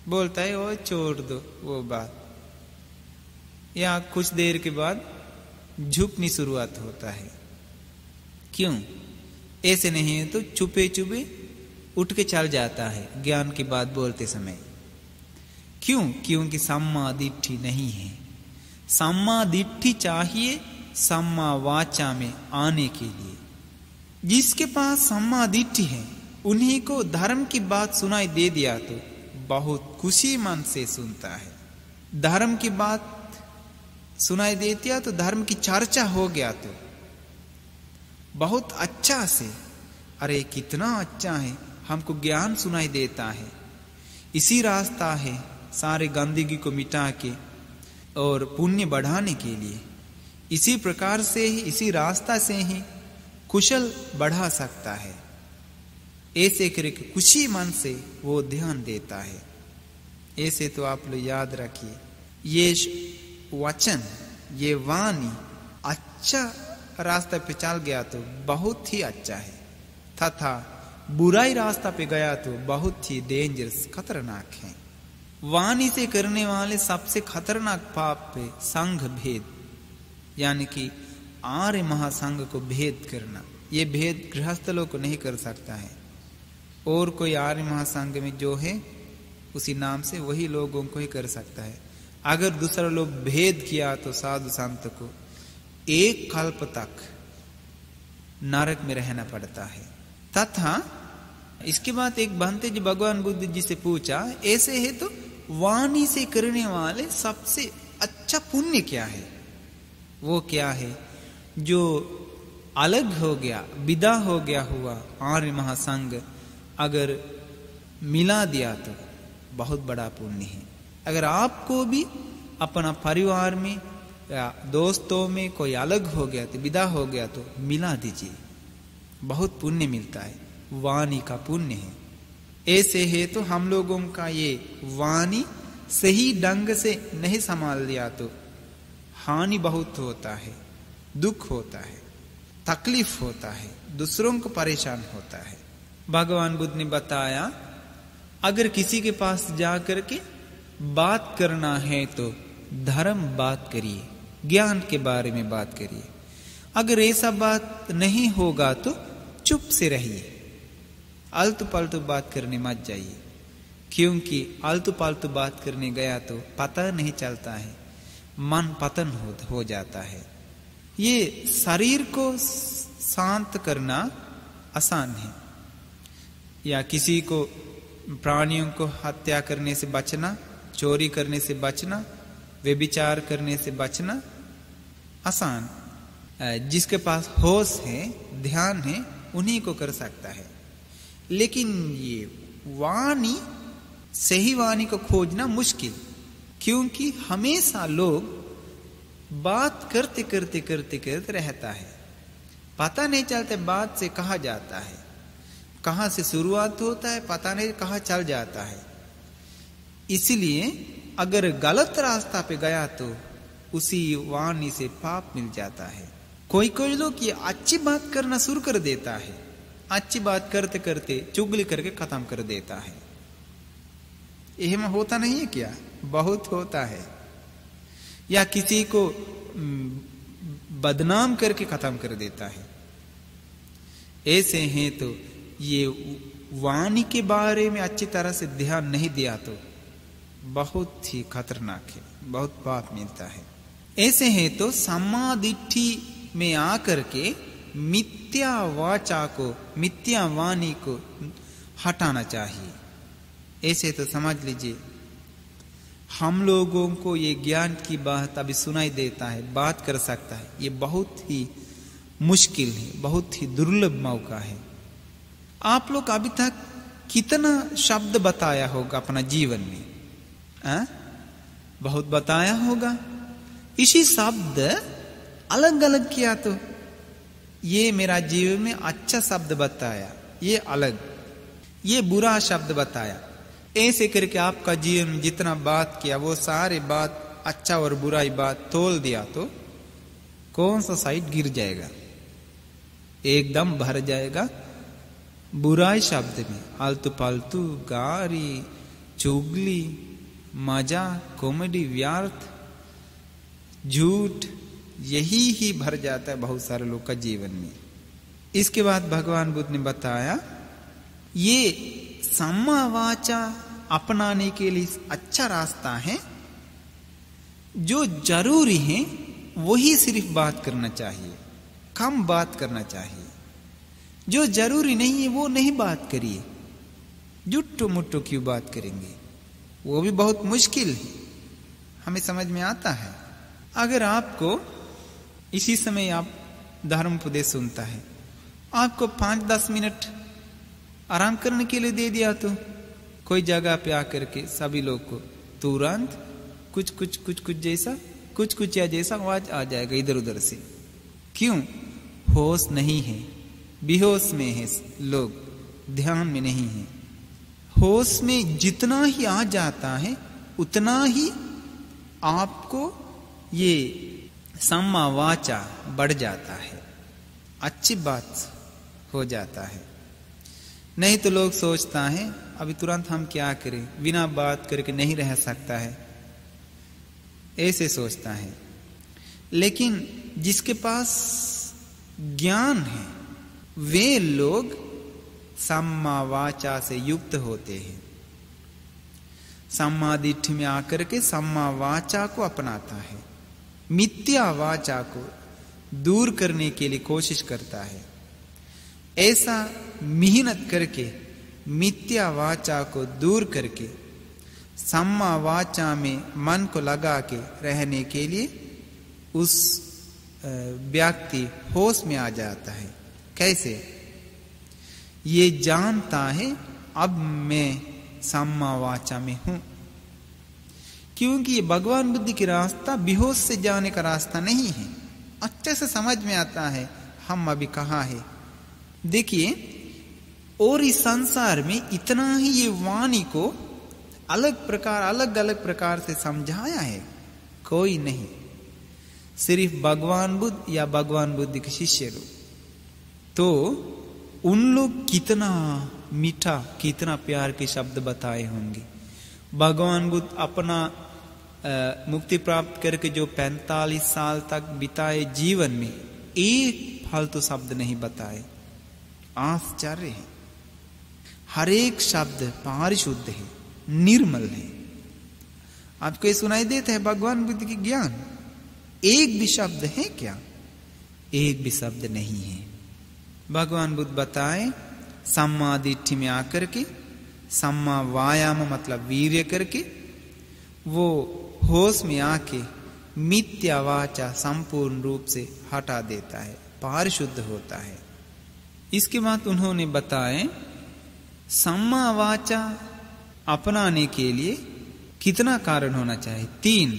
बोलता है, वो छोड़ दो वो बात, या कुछ देर के बाद झुकनी शुरुआत होता है। क्यों? ऐसे नहीं है तो चुपे चुपे उठ के चल जाता है ज्ञान की बात बोलते समय। क्यों? क्योंकि सम्मा दिट्ठी नहीं है। सम्मा दिट्ठी चाहिए सम्मा वाचा में आने के लिए। जिसके पास सम्मा दिट्ठी है उन्हीं को धर्म की बात सुनाई दे दिया तो बहुत खुशी मन से सुनता है। धर्म की बात सुनाई देती है तो धर्म की चर्चा हो गया तो बहुत अच्छा से, अरे कितना अच्छा है, हमको ज्ञान सुनाई देता है, इसी रास्ता है सारे गंदगी को मिटा के और पुण्य बढ़ाने के लिए। इसी प्रकार से ही, इसी रास्ता से ही कुशल बढ़ा सकता है। ऐसे करके खुशी मन से वो ध्यान देता है। ऐसे तो आप लोग याद रखिए, ये वचन, ये वाणी अच्छा रास्ता पे चल गया तो बहुत ही अच्छा है, तथा बुराई रास्ता पे गया तो बहुत ही डेंजरस, खतरनाक है। वाणी से करने वाले सबसे खतरनाक पाप पे संघ भेद, यानी कि आर्य महासंघ को भेद करना। ये भेद गृहस्थ लोग को नहीं कर सकता है, और कोई आर्य महासंघ में जो है उसी नाम से वही लोगों को ही कर सकता है। अगर दूसरा लोग भेद किया तो साधु संत को एक कल्प तक नरक में रहना पड़ता है। तथा इसके बाद एक भंते जी भगवान बुद्ध जी से पूछा, ऐसे है तो वाणी से करने वाले सबसे अच्छा पुण्य क्या है? वो क्या है? जो अलग हो गया, विदा हो गया हुआ आर्य महासंघ अगर मिला दिया तो बहुत बड़ा पुण्य है। अगर आपको भी अपना परिवार में या दोस्तों में कोई अलग हो गया तो, विदा हो गया तो मिला दीजिए, बहुत पुण्य मिलता है। वाणी का पुण्य है। ऐसे है तो हम लोगों का ये वाणी सही ढंग से नहीं संभाल लिया तो हानि बहुत होता है, दुख होता है, तकलीफ होता है, दूसरों को परेशान होता है। भगवान बुद्ध ने बताया, अगर किसी के पास जाकर के बात करना है तो धर्म बात करिए, ज्ञान के बारे में बात करिए। अगर ऐसा बात नहीं होगा तो चुप से रहिए, आलतू पालतू बात करने मत जाइए, क्योंकि आलतू पालतू बात करने गया तो पता नहीं चलता है, मन पतन हो जाता है। ये शरीर को शांत करना आसान है, या किसी को प्राणियों को हत्या करने से बचना, चोरी करने से बचना, व्यभिचार करने से बचना आसान। जिसके पास होश है, ध्यान है, उन्हीं को कर सकता है। लेकिन ये वाणी, सही वाणी को खोजना मुश्किल, क्योंकि हमेशा लोग बात करते करते करते करते रहता है, पता नहीं चलता बात से कहा जाता है, कहां से शुरुआत होता है पता नहीं, कहां चल जाता है। इसलिए अगर गलत रास्ता पे गया तो उसी वाणी से पाप मिल जाता है। कोई कोई लोग ये अच्छी बात करना शुरू कर देता है, अच्छी बात करते करते चुगली करके खत्म कर देता है। यह में होता नहीं है क्या? बहुत होता है। या किसी को बदनाम करके खत्म कर देता है। ऐसे हैं तो ये वाणी के बारे में अच्छी तरह से ध्यान नहीं दिया तो बहुत ही खतरनाक है, बहुत पाप मिलता है। ऐसे हैं तो सम्मा दिट्ठी में आकर के मिथ्या वाचा को, मिथ्या वाणी को हटाना चाहिए। ऐसे तो समझ लीजिए हम लोगों को ये ज्ञान की बात अभी सुनाई देता है, बात कर सकता है, ये बहुत ही मुश्किल है, बहुत ही दुर्लभ मौका है। आप लोग अभी तक कितना शब्द बताया होगा अपना जीवन में? बहुत बताया होगा। इसी शब्द अलग अलग किया तो ये मेरा जीवन में अच्छा शब्द बताया, ये अलग, ये बुरा शब्द बताया। ऐसे करके आपका जीवन में जितना बात किया वो सारे बात अच्छा और बुराई बात तोल दिया तो कौन सा साइड गिर जाएगा? एकदम भर जाएगा बुराई शब्द में। आलतू पालतू, गारी, चुगली, मजा, कॉमेडी, व्यर्थ, झूठ, यही ही भर जाता है बहुत सारे लोग का जीवन में। इसके बाद भगवान बुद्ध ने बताया ये सम्मा वाचा अपनाने के लिए अच्छा रास्ता है। जो जरूरी है वही सिर्फ बात करना चाहिए, कम बात करना चाहिए। जो जरूरी नहीं है वो नहीं बात करिए। जुट्टो मुट्टो क्यों बात करेंगे? वो भी बहुत मुश्किल है, हमें समझ में आता है। अगर आपको इसी समय आप धर्म उपदेश सुनता है, आपको 5-10 मिनट आराम करने के लिए दे दिया तो कोई जगह पे आकर के सभी लोग को तुरंत कुछ कुछ कुछ कुछ जैसा, कुछ कुछ या जैसा आवाज आ जाएगा इधर उधर से। क्यों? होश नहीं है, बेहोश में है लोग, ध्यान में नहीं है। होश में जितना ही आ जाता है उतना ही आपको ये सम्मा वाचा बढ़ जाता है, अच्छी बात हो जाता है। नहीं तो लोग सोचता है अभी तुरंत हम क्या करें, बिना बात करके नहीं रह सकता है, ऐसे सोचता है। लेकिन जिसके पास ज्ञान है वे लोग सम्मा वाचा से युक्त होते हैं। सम्मा दिट्ठी में आकर के सम्मा वाचा को अपनाता है, मिथ्या वाचा को दूर करने के लिए कोशिश करता है। ऐसा मेहनत करके मिथ्या वाचा को दूर करके सम्मा वाचा में मन को लगा के रहने के लिए उस व्यक्ति होश में आ जाता है। कैसे? ये जानता है अब मैं सम्मा वाचा में हूं, क्योंकि ये भगवान बुद्धि की रास्ता बेहोश से जाने का रास्ता नहीं है। अच्छे से समझ में आता है हम अभी कहाँ है। देखिए, और इस संसार में इतना ही ये वाणी को अलग अलग प्रकार से समझाया है, कोई नहीं। सिर्फ भगवान बुद्ध या भगवान बुद्ध के शिष्य लोग, तो उन लोग कितना मीठा, कितना प्यार के शब्द बताए होंगे। भगवान बुद्ध अपना मुक्ति प्राप्त करके जो 45 साल तक बिताए जीवन में एक फालतू शब्द नहीं बताए। आश्चर्य है, हर एक शब्द पारिशुद्ध है, निर्मल है। आपको ये सुनाई देता है भगवान बुद्ध की ज्ञान? एक भी शब्द है क्या? एक भी शब्द नहीं है। भगवान बुद्ध बताए सम्मा दिट्ठी में आकर के सम्मा वायाम मतलब वीर्य करके वो होश में आके मिथ्या वाचा संपूर्ण रूप से हटा देता है, पारिशुद्ध होता है। इसके बाद उन्होंने बताए सम्मा वाचा अपनाने के लिए कितना कारण होना चाहिए। 3,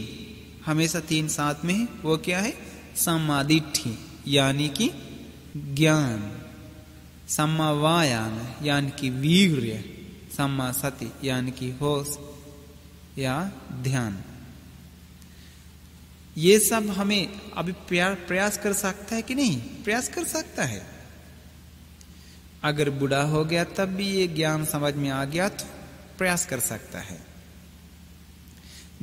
हमेशा 3 साथ में है। वो क्या है? सम्मा दिट्ठि यानी कि ज्ञान, सम्मा वायाम यानी कि वीर्य, सम्मा सति यानी कि होश या ध्यान। ये सब हमें अभी प्रयास कर सकता है कि नहीं? प्रयास कर सकता है। अगर बूढ़ा हो गया तब भी ये ज्ञान समझ में आ गया तो प्रयास कर सकता है,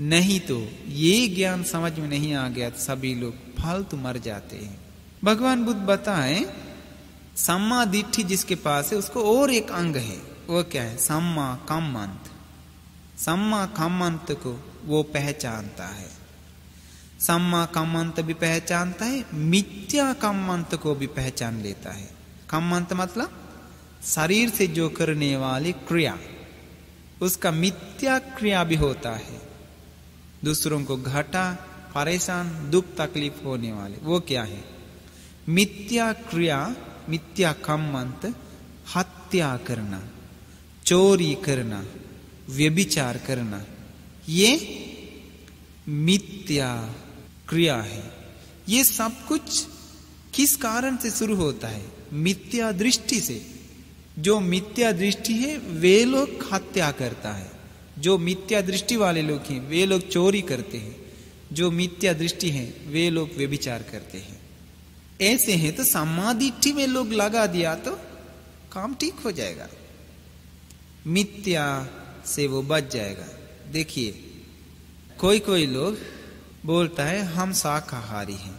नहीं तो ये ज्ञान समझ में नहीं आ गया तो सभी लोग फालतू मर जाते हैं। भगवान बुद्ध बताएं सम्मा दिट्ठि जिसके पास है उसको और एक अंग है, वो क्या है? सम्मा कम्मंत। सम्मा कम्मंत को वो पहचानता है। सम्मा कम्मंत भी पहचानता है, मिथ्या कम्मंत को भी पहचान लेता है। कम्मंत मतलब शरीर से जो करने वाली क्रिया, उसका मिथ्या क्रिया भी होता है। दूसरों को घाटा, परेशान, दुख तकलीफ होने वाले, वो क्या है? मिथ्या क्रिया, मिथ्या कम्मंत, हत्या करना, चोरी करना, व्यभिचार करना, ये मिथ्या क्रिया है। ये सब कुछ किस कारण से शुरू होता है? मिथ्या दृष्टि से। जो मिथ्या दृष्टि है वे लोग हत्या करता है, जो मिथ्या दृष्टि वाले लोग हैं वे लोग चोरी करते हैं, जो मिथ्या दृष्टि है वे लोग व्यभिचार करते हैं। ऐसे हैं तो सम्मा दिट्ठि में लोग लगा दिया तो काम ठीक हो जाएगा, मिथ्या से वो बच जाएगा। देखिए कोई लोग बोलता है हम शाकाहारी हैं,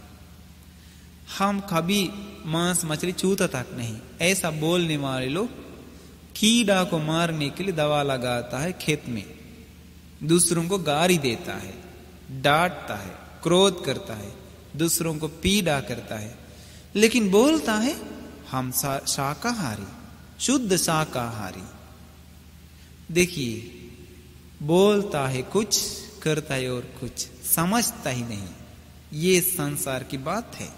हम कभी मांस मछली छूता तक नहीं। ऐसा बोलने वाले लोग कीड़ा को मारने के लिए दवा लगाता है खेत में, दूसरों को गाली देता है, डांटता है, क्रोध करता है, दूसरों को पीड़ा करता है, लेकिन बोलता है हम शाकाहारी, शुद्ध शाकाहारी। देखिए बोलता है कुछ, करता है और कुछ, समझता ही नहीं। ये संसार की बात है,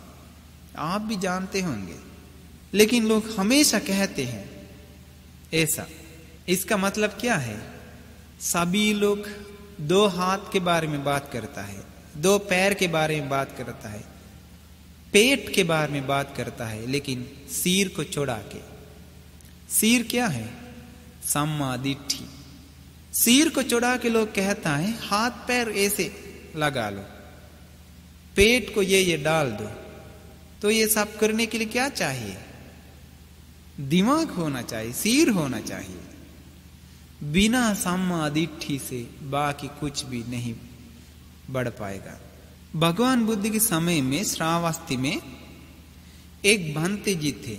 आप भी जानते होंगे, लेकिन लोग हमेशा कहते हैं ऐसा। इसका मतलब क्या है? सभी लोग 2 हाथ के बारे में बात करता है, 2 पैर के बारे में बात करता है, पेट के बारे में बात करता है, लेकिन सिर को छोड़ा के। सिर क्या है? सम्मा दिट्ठि। सिर को छोड़ा के लोग कहता है हाथ पैर ऐसे लगा लो, पेट को ये डाल दो। तो ये सब करने के लिए क्या चाहिए? दिमाग होना चाहिए, सिर होना चाहिए। बिना सम्मा दिट्ठि से बाकी कुछ भी नहीं बढ़ पाएगा। भगवान बुद्ध के समय में श्रावस्ती में एक भंते जी थे।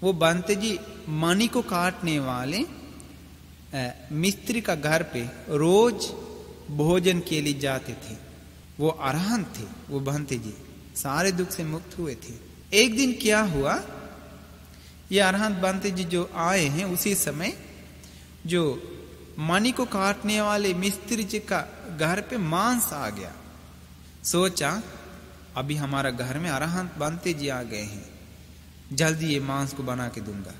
वो भंते जी मणि को काटने वाले मिस्त्री का घर पे रोज भोजन के लिए जाते थे। वो अरहंत थे, वो भंते जी सारे दुख से मुक्त हुए थे। एक दिन क्या हुआ, ये अरहंत भंते जी जो आए हैं उसी समय जो मणि को काटने वाले मिस्त्री जी का घर पे मांस आ गया। सोचा अभी हमारा घर में अरहंत भंते जी आ गए हैं, जल्दी ये मांस को बना के दूंगा।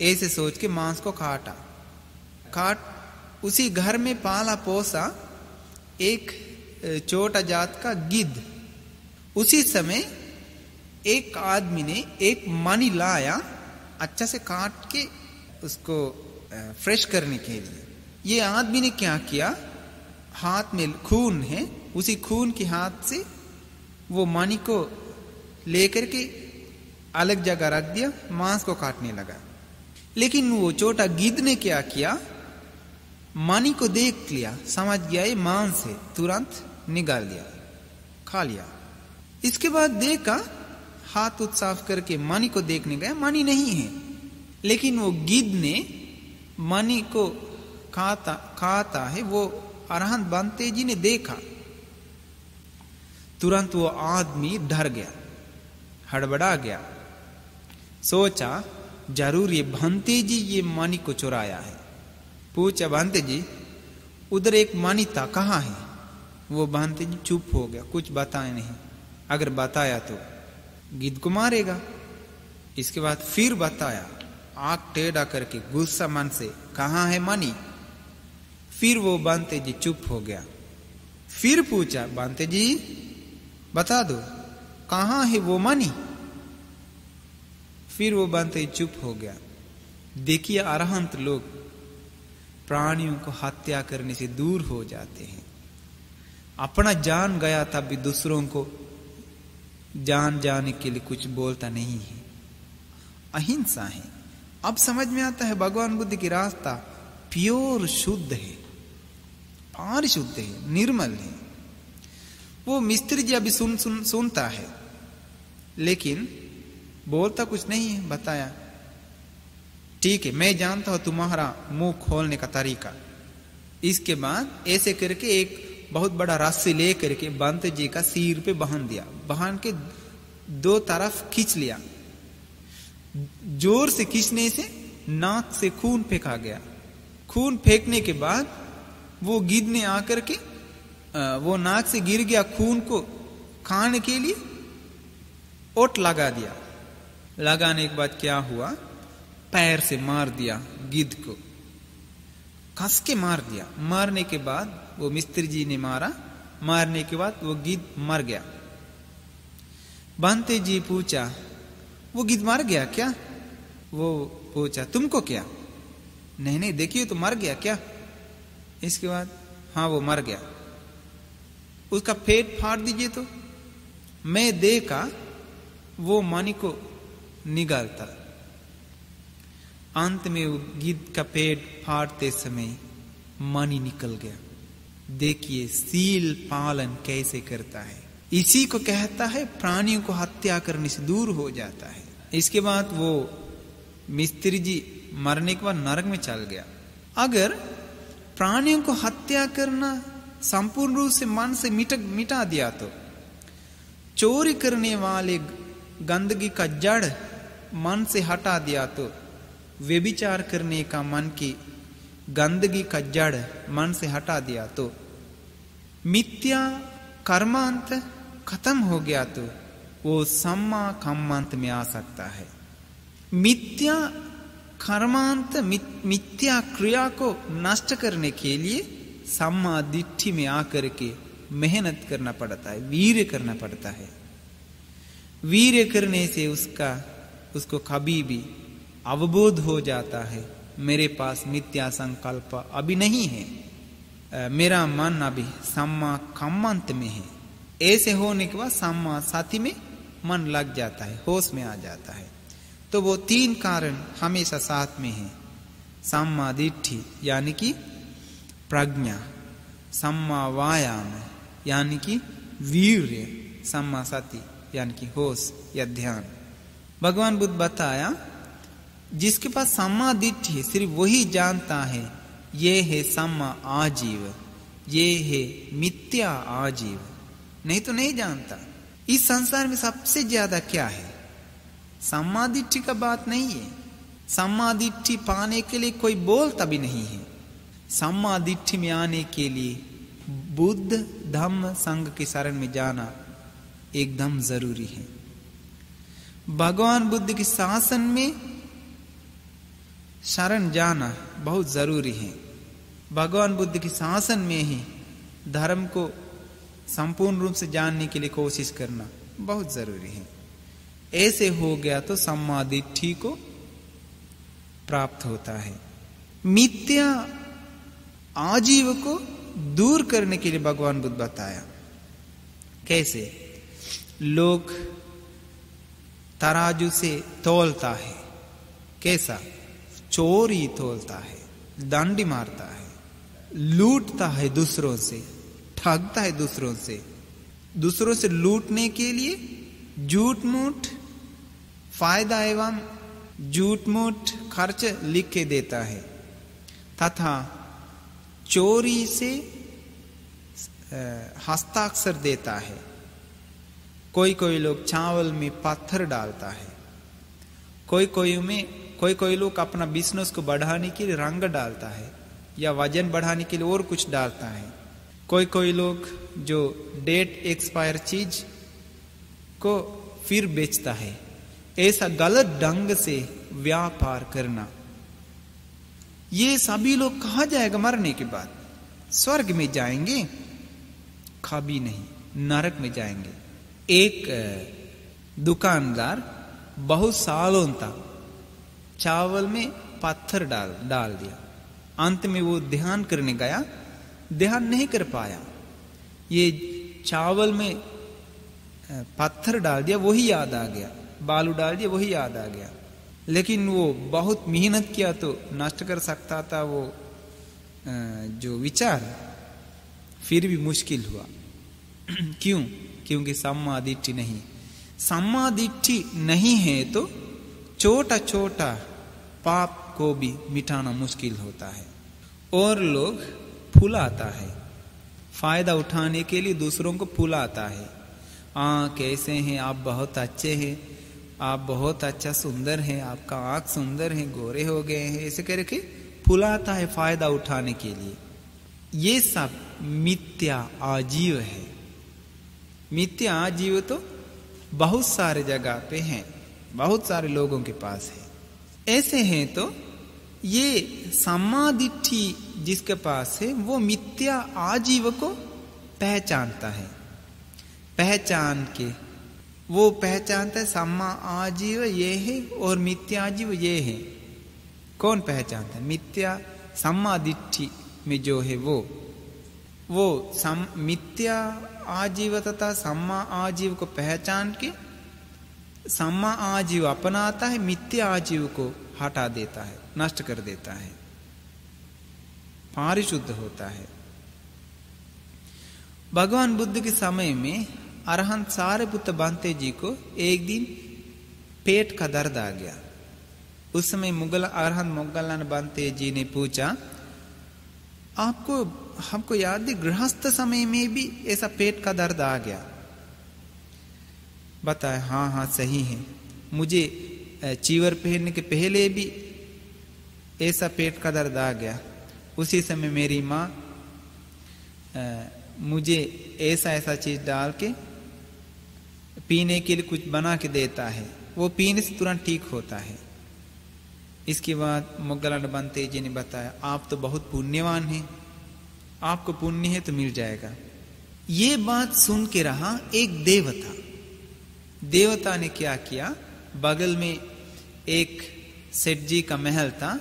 ऐसे सोच के मांस को काटा। उसी घर में पाला पोसा एक छोटा जात का गिद्ध। उसी समय एक आदमी ने एक मणि लाया, अच्छा से काट के उसको फ्रेश करने के लिए। ये आदमी ने क्या किया, हाथ में खून है, उसी खून के हाथ से वो मणि को लेकर के अलग जगह रख दिया, मांस को काटने लगा। लेकिन वो छोटा गिद्ध ने क्या किया, मणि को देख लिया, समझ गया ये मांस है, तुरंत निकाल लिया, खा लिया। इसके बाद देखा, हाथ उत साफ करके मणि को देखने गया, मणि नहीं है। लेकिन वो गिद्ध ने मणि को खाता है, वो अरहंत भंते जी ने देखा। तुरंत वो आदमी डर गया, हड़बड़ा गया। सोचा जरूर ये भंते जी ये मणि को चुराया है, पूछा भांते जी उधर एक मणि था, कहाँ है? वो भांते जी चुप हो गया, कुछ बताया नहीं। अगर बताया तो गिद्ध को मारेगा। इसके बाद फिर बताया, आंख टेढ़ा करके गुस्सा मन से, कहाँ है मणि? फिर वो भांते जी चुप हो गया। फिर पूछा, भांते जी बता दो कहाँ है वो मणि? फिर वो भांते जी चुप हो गया। देखिए अरहंत लोग प्राणियों को हत्या करने से दूर हो जाते हैं। अपना जान गया तब भी दूसरों को जान जाने के लिए कुछ बोलता नहीं है, अहिंसा है। अब समझ में आता है भगवान बुद्ध की रास्ता प्योर शुद्ध है, पारिशुद्ध है, निर्मल है। वो मिस्त्री जी अभी सुनता है लेकिन बोलता कुछ नहीं है। बताया, ठीक है मैं जानता हूं तुम्हारा मुंह खोलने का तरीका। इसके बाद ऐसे करके एक बहुत बड़ा रस्सी ले करके भांते जी का सिर पे बांध दिया, बांध के दो तरफ खींच लिया। जोर से खींचने से नाक से खून फेंका गया। खून फेंकने के बाद वो गिद्ध ने आकर के वो नाक से गिर गया खून को खाने के लिए ओट लगा दिया। लगाने के बाद क्या हुआ, पैर से मार दिया गिद्ध को, कस के मार दिया। मारने के बाद वो मिस्त्री जी ने मारा, मारने के बाद वो गिद्ध मर गया। भांते जी पूछा, वो गिद्ध मर गया क्या? वो पूछा, तुमको क्या? नहीं नहीं देखिए तो मर गया क्या? इसके बाद हाँ वो मर गया। उसका पेट फाड़ दीजिए तो। मैं देखा वो मणि को निकालता। अंत में वो गिद्ध का पेट फाड़ते समय मणि निकल गया। देखिए सील पालन कैसे करता है। इसी को कहता है प्राणियों को हत्या करने से दूर हो जाता है। इसके बाद वो मिस्त्री जी मरने के बाद नरक में चल गया। अगर प्राणियों को हत्या करना संपूर्ण रूप से मन से मिटा दिया तो चोरी करने वाले गंदगी का जड़ मन से हटा दिया तो व्यभिचार करने का मन की गंदगी का जड़ मन से हटा दिया तो मिथ्या कर्मांत खत्म हो गया तो वो सम्मा कम्मांत में आ सकता है। मिथ्या कर्मांत मिथ्या क्रिया को नष्ट करने के लिए सम्मा दिट्ठी में आकर के मेहनत करना पड़ता है, वीर्य करना पड़ता है। वीर्य करने से उसको कभी भी अवबोध हो जाता है, मेरे पास मिथ्या संकल्प अभी नहीं है, मेरा मन अभी सम्मा कम्मांत में है। ऐसे होने के बाद सम्मा साथी में मन लग जाता है, होश में आ जाता है। तो वो तीन कारण हमेशा साथ में है, सम्मा दिट्ठी यानी कि प्रज्ञा, सम्मा वायाम यानी कि वीर्य, सम्मा सति यानी कि होश या ध्यान। भगवान बुद्ध बताया जिसके पास सम्मा दिट्ठी सिर्फ वही जानता है ये है सम्मा आजीव, ये है मिथ्या आजीव, नहीं तो नहीं जानता। इस संसार में सबसे ज्यादा क्या है? सम्मा दिट्ठी का बात नहीं है। सम्मा दिट्ठी पाने के लिए कोई बोलता भी नहीं है। सम्मा दिट्ठी में आने के लिए बुद्ध धम्म संघ के शरण में जाना एकदम जरूरी है। भगवान बुद्ध के शासन में शरण जाना बहुत जरूरी है। भगवान बुद्ध के शासन में ही धर्म को संपूर्ण रूप से जानने के लिए कोशिश करना बहुत जरूरी है। ऐसे हो गया तो सम्मा दिट्ठी को प्राप्त होता है। मिथ्या आजीव को दूर करने के लिए भगवान बुद्ध बताया कैसे। लोग तराजू से तोलता है, कैसा? चोरी तोलता है, दंडी मारता है, लूटता है दूसरों से, ठगता है दूसरों से लूटने के लिए झूठ मूठ फायदा एवं झूठ मूठ खर्च लिख के देता है, तथा चोरी से हस्ताक्षर देता है। कोई लोग चावल में पत्थर डालता है, कोई लोग अपना बिजनेस को बढ़ाने के लिए रंग डालता है, या वजन बढ़ाने के लिए और कुछ डालता है। कोई लोग जो डेट एक्सपायर चीज को फिर बेचता है। ऐसा गलत ढंग से व्यापार करना, ये सभी लोग कहाँ जाएगा मरने के बाद? स्वर्ग में जाएंगे? कभी नहीं, नरक में जाएंगे। एक दुकानदार बहुत सालों तक चावल में पत्थर डाल दिया। अंत में वो ध्यान करने गया, ध्यान नहीं कर पाया, ये चावल में पत्थर डाल दिया, वही याद आ गया, बालू डाल दिया, वही याद आ गया। लेकिन वो बहुत मेहनत किया तो नष्ट कर सकता था वो जो विचार, फिर भी मुश्किल हुआ। क्यों? क्योंकि सम्मा दिट्ठी नहीं। सम्मा दिट्ठी नहीं है तो छोटा छोटा पाप को भी मिटाना मुश्किल होता है। और लोग फुलाता है, फायदा उठाने के लिए दूसरों को फुलाता है। कैसे हैं आप? बहुत अच्छे हैं, आप बहुत अच्छा सुंदर हैं, आपका आंख सुंदर है, गोरे हो गए हैं, ऐसे करके फुलाता है फायदा उठाने के लिए। ये सब मिथ्या आजीव है। मिथ्या आजीव तो बहुत सारे जगह पे हैं, बहुत सारे लोगों के पास है। ऐसे हैं तो ये सम्मा दिट्ठी जिसके पास है वो मिथ्या आजीव को पहचानता है। पहचान के वो पहचानता है सम्मा आजीव ये है और मिथ्या आजीव ये है। कौन पहचानता है? मिथ्या सम्मा दिट्ठी में जो है वो मिथ्या आजीव तथा सम्मा आजीव को पहचान के सम्मा आजीव अपनाता है, मिथ्या आजीव को हटा देता है, नष्ट कर देता है, पारिशुद्ध होता है। भगवान बुद्ध के समय में अरहंत सारिपुत्र बांते जी को एक दिन पेट का दर्द आ गया। उस समय अरहंत मोगलान बांते जी ने पूछा, हमको याद है गृहस्थ समय में भी ऐसा पेट का दर्द आ गया? बताया हाँ सही है, मुझे चीवर पहनने के पहले भी ऐसा पेट का दर्द आ गया। उसी समय मेरी माँ मुझे ऐसा चीज डाल के पीने के लिए कुछ बना के देता है, वो पीने से तुरंत ठीक होता है। इसके बाद मोगलान बांते जी ने बताया, आप तो बहुत पुण्यवान हैं, आपको पुण्य है तो मिल जाएगा। ये बात सुन के रहा एक देवता ने क्या किया, बगल में एक सेठ जी का महल था,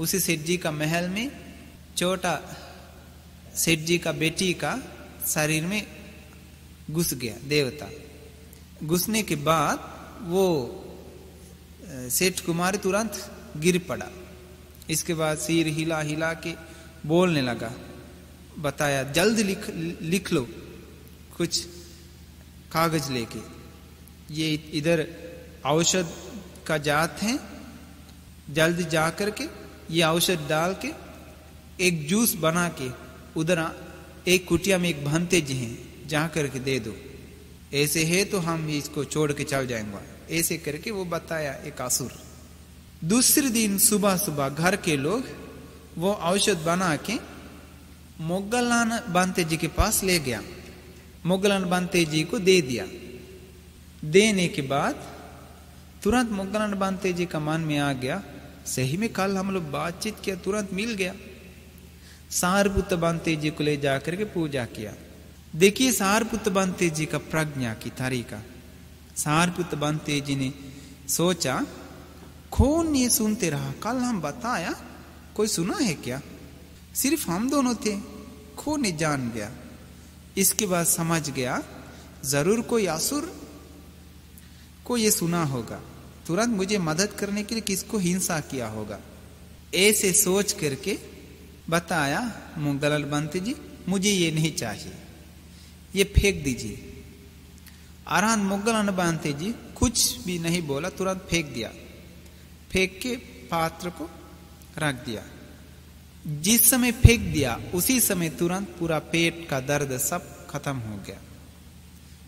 उसी सेठ जी का महल में छोटा सेठ जी का बेटी का शरीर में घुस गया देवता। घुसने के बाद वो सेठ कुमार तुरंत गिर पड़ा। इसके बाद सिर हिला हिला के बोलने लगा, बताया जल्द लिख लो कुछ कागज लेके, ये इधर औषध का जात है, जल्द जा करके ये औषध डाल के एक जूस बना के उधर एक कुटिया में एक भंते जी हैं, जा करके दे दो, ऐसे है तो हम इसको छोड़ के चल जाएंगे। ऐसे करके वो बताया एक असुर। दूसरे दिन सुबह सुबह घर के लोग वो औषध बना के मोगलान बांते जी के पास ले गया। मोगलान बांते जी को दे दिया। देने के बाद तुरंत मोगलान बांते जी का मन में आ गया, सही में कल हम लोग बातचीत किया, तुरंत मिल गया। सारपुत्र बांते जी को ले जाकर के पूजा किया। देखिए सारपुत्र बांते जी का प्रज्ञा की तरीका। सारपुत्र बांते जी ने सोचा, कौन ये सुनते रहा, कल हम बताया, कोई सुना है क्या? सिर्फ हम दोनों थे, कौन जान गया। इसके बाद समझ गया जरूर कोई असुर को ये सुना होगा, तुरंत मुझे मदद करने के लिए किसको हिंसा किया होगा। ऐसे सोच करके बताया, मोगलान बांते जी मुझे ये नहीं चाहिए, ये फेंक दीजिए। अरहंत मोगलान बांते जी कुछ भी नहीं बोला, तुरंत फेंक दिया। फेंक के पात्र को रख दिया। जिस समय फेंक दिया उसी समय तुरंत पूरा पेट का दर्द सब खत्म हो गया।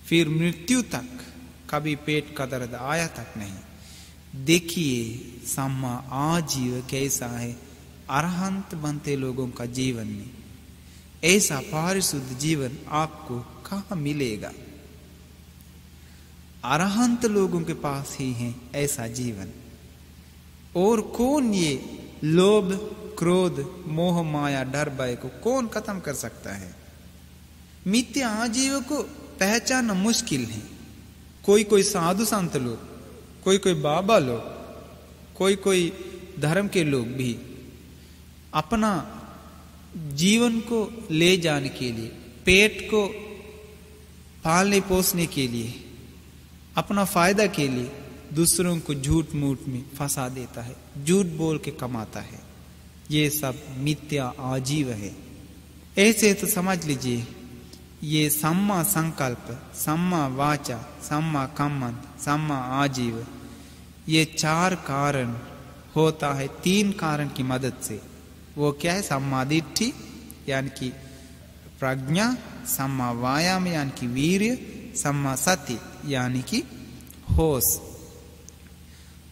फिर मृत्यु तक कभी पेट का दर्द आया तक नहीं। देखिए सम्मा आजीव कैसा है, अरहंत बनते लोगों का जीवन में। ऐसा पारिशुद्ध जीवन आपको कहाँ मिलेगा? अरहंत लोगों के पास ही है ऐसा जीवन। और कौन ये लोभ, क्रोध, मोह, माया, डर, भय को कौन खत्म कर सकता है? मिथ्या आजीव को पहचानना मुश्किल है। कोई कोई साधु संत लोग, कोई कोई बाबा लोग, कोई कोई धर्म के लोग भी अपना जीवन को ले जाने के लिए, पेट को पालने पोसने के लिए, अपना फायदा के लिए दूसरों को झूठ मूठ में फंसा देता है, झूठ बोल के कमाता है। ये सब मिथ्या आजीव है। ऐसे तो समझ लीजिए ये सम्मा संकल्प, सम्मा वाचा, सम्मा कम्मंत, सम्मा आजीव, ये 4 कारण होता है 3 कारण की मदद से। वो क्या है? सम्मा दिट्ठि यानी कि प्रज्ञा, सम्मा वायाम यानी कि वीर्य, सम्मा सति यानी कि होश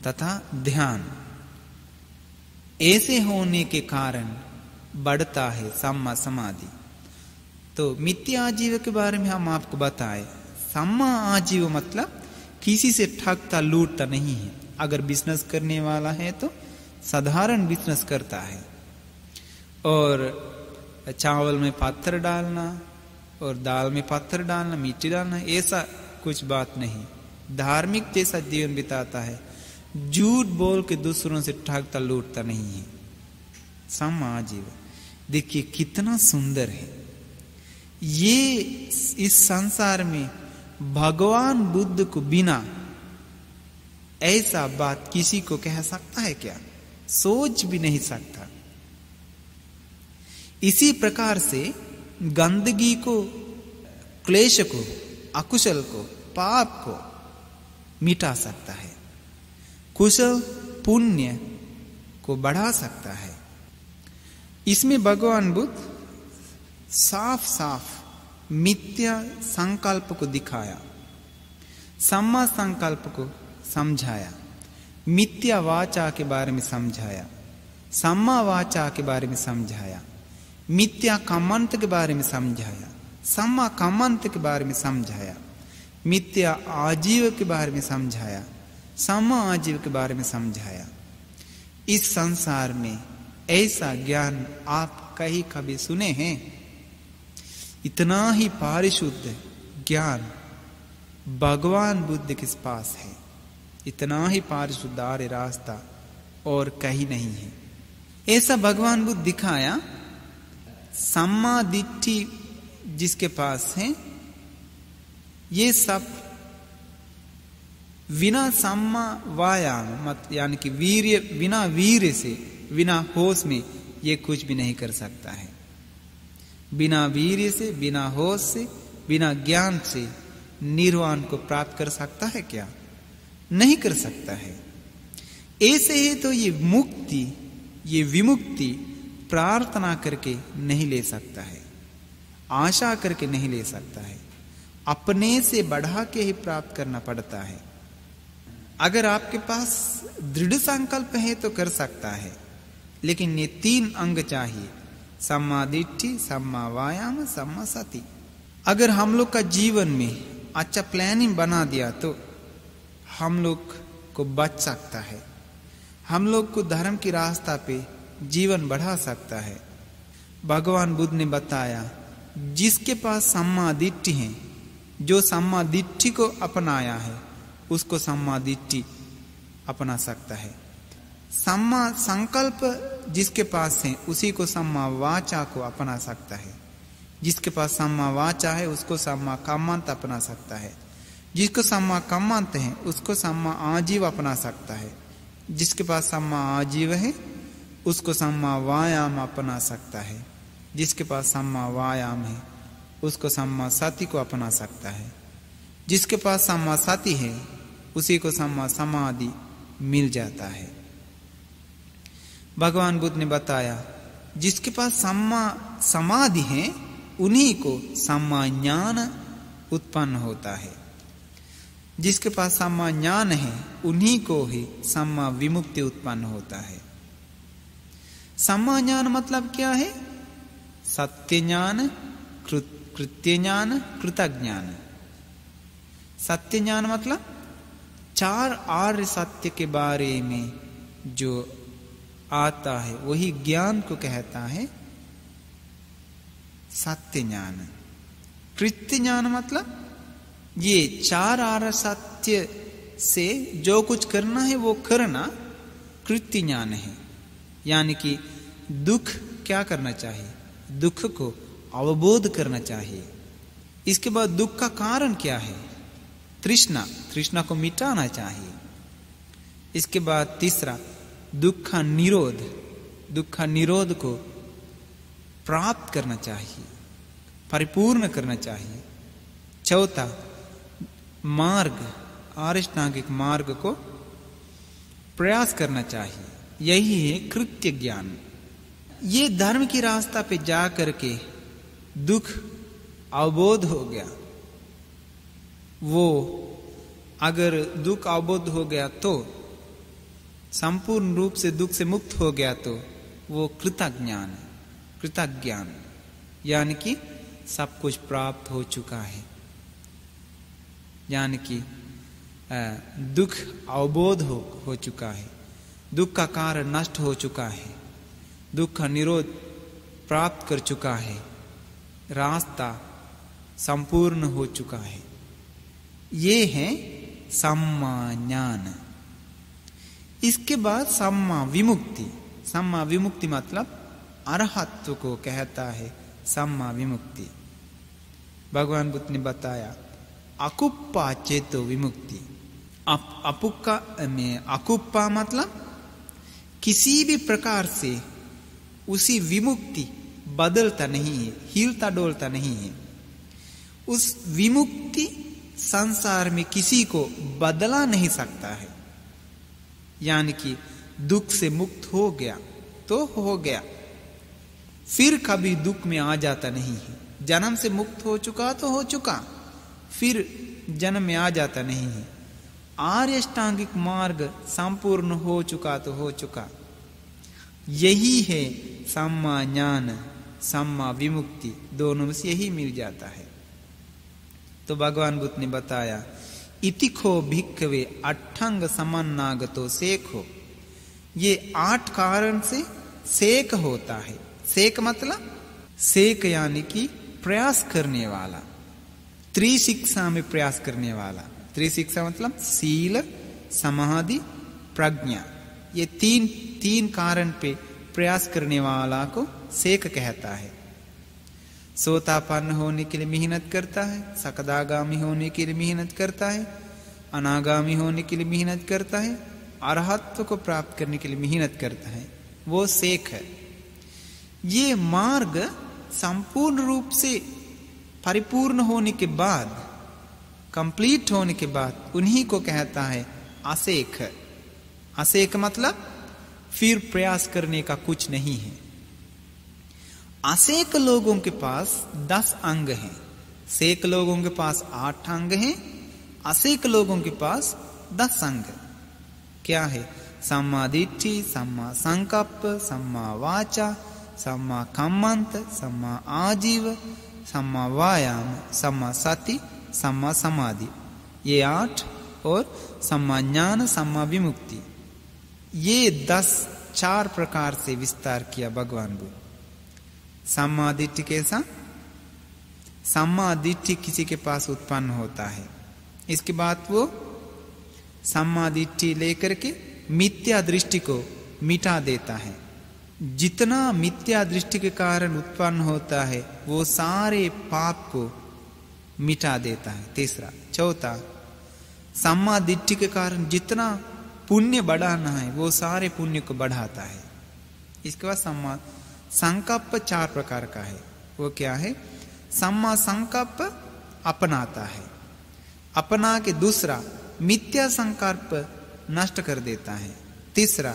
तथा ध्यान। ऐसे होने के कारण बढ़ता है सम्मा समाधि। तो मिथ्या आजीव के बारे में हम आपको बताए। सम्मा आजीव मतलब किसी से ठगता लूटता नहीं है। अगर बिजनेस करने वाला है तो साधारण बिजनेस करता है, और चावल में पत्थर डालना और दाल में पत्थर डालना, मिट्टी डालना, ऐसा कुछ बात नहीं। धार्मिक जैसा जीवन बिताता है, झूठ बोल के दूसरों से ठगता लूटता नहीं है। सम्मा आजीव देखिए कितना सुंदर है। ये इस संसार में भगवान बुद्ध को बिना ऐसा बात किसी को कह सकता है क्या? सोच भी नहीं सकता। इसी प्रकार से गंदगी को, क्लेश को, अकुशल को, पाप को मिटा सकता है, कुशल पुण्य को बढ़ा सकता है। इसमें भगवान बुद्ध साफ साफ मिथ्या संकल्प को दिखाया, सम्मा संकल्प को समझाया, मिथ्या वाचा के बारे में समझाया, सम्मा वाचा के बारे में समझाया, मिथ्या कम्मंत के बारे में समझाया, सम्मा कम्मंत के बारे में समझाया, मिथ्या आजीव के बारे में समझाया, सम्मा आजीव के बारे में समझाया। इस संसार में ऐसा ज्ञान आप कहीं कभी सुने हैं? इतना ही पारिशुद्ध ज्ञान भगवान बुद्ध के पास है। इतना ही पारिशुद्ध आर्य रास्ता और कहीं नहीं है। ऐसा भगवान बुद्ध दिखाया। सम्मा दिट्ठि जिसके पास है, ये सब बिना सम्मा वायाम मत यानी कि वीर्य, बिना वीर्य से, बिना होश में ये कुछ भी नहीं कर सकता है। बिना वीर्य से, बिना होश से, बिना ज्ञान से निर्वाण को प्राप्त कर सकता है क्या? नहीं कर सकता है। ऐसे ही तो ये मुक्ति, ये विमुक्ति प्रार्थना करके नहीं ले सकता है, आशा करके नहीं ले सकता है, अपने से बढ़ा के ही प्राप्त करना पड़ता है। अगर आपके पास दृढ़ संकल्प है तो कर सकता है, लेकिन ये 3 अंग चाहिए, सम्मा दिट्ठि, सम्मा वायाम, सम्मा सति। अगर हम लोग का जीवन में अच्छा प्लानिंग बना दिया तो हम लोग को बच सकता है, हम लोग को धर्म की रास्ता पे जीवन बढ़ा सकता है। भगवान बुद्ध ने बताया जिसके पास सम्मा दिट्ठि है, जो सम्मा दिट्ठि को अपनाया है उसको सम्मा दिट्ठि अपना सकता है। सम्मा संकल्प जिसके पास है उसी को सम्मा वाचा को अपना सकता है। जिसके पास सम्मा वाचा है उसको सम्मा कम्मंत अपना सकता है। जिसको सम्मा कम्मंत है उसको सम्मा आजीव अपना सकता है। जिसके पास सम्मा आजीव है उसको सम्मा वायाम अपना सकता है। जिसके पास सम्मा वायाम है उसको सम्मा सति को अपना सकता है। जिसके पास सम्मा सति है उसी को सम्मा समाधि मिल जाता है। भगवान बुद्ध ने बताया जिसके पास सम्मा समाधि है उन्हीं को सम्मा ज्ञान उत्पन्न होता है। जिसके पास सम्मा ज्ञान है उन्हीं को ही सम्मा विमुक्ति उत्पन्न होता है। सम्मा ज्ञान मतलब क्या है? सत्य ज्ञान, कृत्य ज्ञान, कृतज्ञान। सत्य ज्ञान मतलब 4 आर्य सत्य के बारे में जो आता है वही ज्ञान को कहता है सत्य ज्ञान। कृत्य ज्ञान मतलब ये 4 आर्य सत्य से जो कुछ करना है वो करना कृत्य ज्ञान है। यानी कि दुख क्या करना चाहिए? दुख को अवबोध करना चाहिए। इसके बाद दुख का कारण क्या है? तृष्णा को मिटाना चाहिए। इसके बाद तीसरा दुख का निरोध को प्राप्त करना चाहिए, परिपूर्ण करना चाहिए। चौथा मार्ग, आर्यष्टांगिक मार्ग को प्रयास करना चाहिए। यही है कृत्य ज्ञान। ये धर्म की रास्ता पे जा करके दुख अवबोध हो गया, वो अगर दुख अवबोध हो गया तो संपूर्ण रूप से दुख से मुक्त हो गया तो वो कृतज्ञान, कृतज्ञान यानी कि सब कुछ प्राप्त हो चुका है। यानी कि दुख अवबोध हो चुका है, दुख का कारण नष्ट हो चुका है, दुख का निरोध प्राप्त कर चुका है, रास्ता संपूर्ण हो चुका है। ये है सम्मा ज्ञान। इसके बाद सम्मा विमुक्ति। सम्मा विमुक्ति मतलब अरहत्व को कहता है सम्मा विमुक्ति। भगवान बुद्ध ने बताया अकुप्पा चेतो विमुक्ति। अकुप्पा मतलब किसी भी प्रकार से उसी विमुक्ति बदलता नहीं है, हिलता डोलता नहीं है। उस विमुक्ति संसार में किसी को बदला नहीं सकता है। यानी कि दुख से मुक्त हो गया तो हो गया, फिर कभी दुख में आ जाता नहीं है। जन्म से मुक्त हो चुका तो हो चुका, फिर जन्म में आ जाता नहीं है। आर्य अष्टांगिक मार्ग संपूर्ण हो चुका तो हो चुका। यही है सम्मा ज्ञान, सम्मा विमुक्ति, दोनों में से यही मिल जाता है। तो भगवान बुद्ध ने बताया इतिखो भिक्खवे अट्ठंग समन्नागतो सेखो। ये 8 कारण से सेक होता है। सेक मतलब सेक यानी कि प्रयास करने वाला, त्रिशिक्षा में प्रयास करने वाला। त्रिशिक्षा मतलब सील, समाधि, प्रज्ञा। ये तीन कारण पे प्रयास करने वाला को सेक कहता है। सोतापन्न होने के लिए मेहनत करता है, सकदागामी होने के लिए मेहनत करता है, अनागामी होने के लिए मेहनत करता है, अरहत्व को प्राप्त करने के लिए मेहनत करता है, वो सेक है। ये मार्ग संपूर्ण रूप से परिपूर्ण होने के बाद, कंप्लीट होने के बाद उन्हीं को कहता है असेक। असेक मतलब फिर प्रयास करने का कुछ नहीं है। असेक लोगों के पास 10 अंग हैं, सेक लोगों के पास 8 अंग हैं, असेक लोगों के पास 10 अंग। क्या है? सम्मा दिट्ठि, सम्मा संकल्प, सम्मा वाचा, सम्मा कम्मंत, सम्मा आजीव, सम्मा वायाम, सम्मा सति, सम्मा समाधि। ये 8 और सम्मा ज्ञान, सम्मा विमुक्ति। ये 10 4 प्रकार से विस्तार किया भगवान बुद्ध। सम्मा दिट्ठि कैसा? सम्मा दिट्ठि किसी के पास उत्पन्न होता है, इसके बाद वो सम्मा दिट्ठि लेकर के मिथ्या दृष्टि को मिटा देता है। जितना मिथ्या दृष्टि के कारण उत्पन्न होता है वो सारे पाप को मिटा देता है। तीसरा। चौथा, सम्मा दिट्ठि के कारण जितना पुण्य बढ़ाना है वो सारे पुण्य को बढ़ाता है। इसके बाद सम्मा संकल्प 4 प्रकार का है। वो क्या है? सम्मा संकल्प अपनाता है, अपना के दूसरा मिथ्या संकल्प नष्ट कर देता है। तीसरा,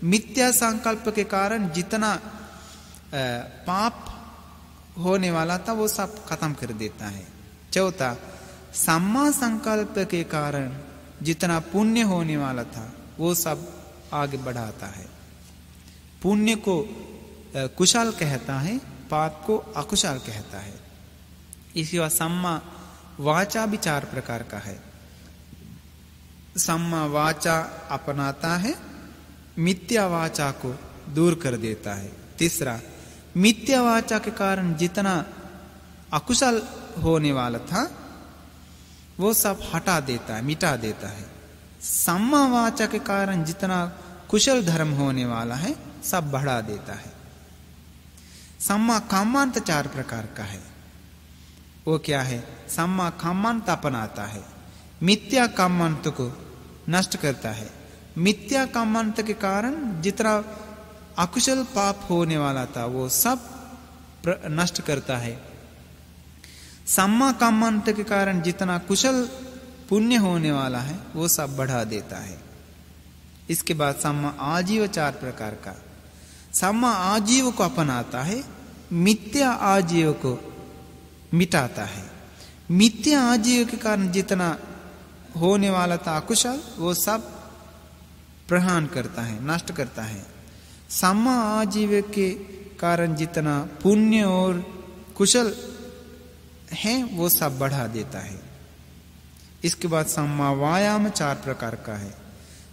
मिथ्या संकल्प के कारण जितना पाप होने वाला था वो सब खत्म कर देता है। चौथा, सम्मा संकल्प के कारण जितना पुण्य होने वाला था वो सब आगे बढ़ाता है। पुण्य को कुशल कहता है, पाप को अकुशल कहता है। इसके बाद सम्मा वाचा भी 4 प्रकार का है। सम्मा वाचा अपनाता है, मिथ्या वाचा को दूर कर देता है। तीसरा, मिथ्या वाचा के कारण जितना अकुशल होने वाला था वो सब हटा देता है, मिटा देता है। सम्मा वाचा के कारण जितना कुशल धर्म होने वाला है सब बढ़ा देता है। सम्मा कामांत 4 प्रकार का है। वो क्या है? सम्मा कामांत अपनाता है, मिथ्या कामांत को नष्ट करता है। मिथ्या कामांत के कारण जितना अकुशल पाप होने वाला था वो सब नष्ट करता है। सम्मा कामांत के कारण जितना कुशल पुण्य होने वाला है वो सब बढ़ा देता है। इसके बाद सम्मा आजीव 4 प्रकार का। सम्मा आजीव को अपनाता है, मिथ्या आजीव को मिटाता है। मिथ्या आजीव के कारण जितना होने वाला था अकुशल वो सब प्रहान करता है, नष्ट करता है। सम्मा आजीव के कारण जितना पुण्य और कुशल है वो सब बढ़ा देता है। इसके बाद सम्मा वायाम 4 प्रकार का है।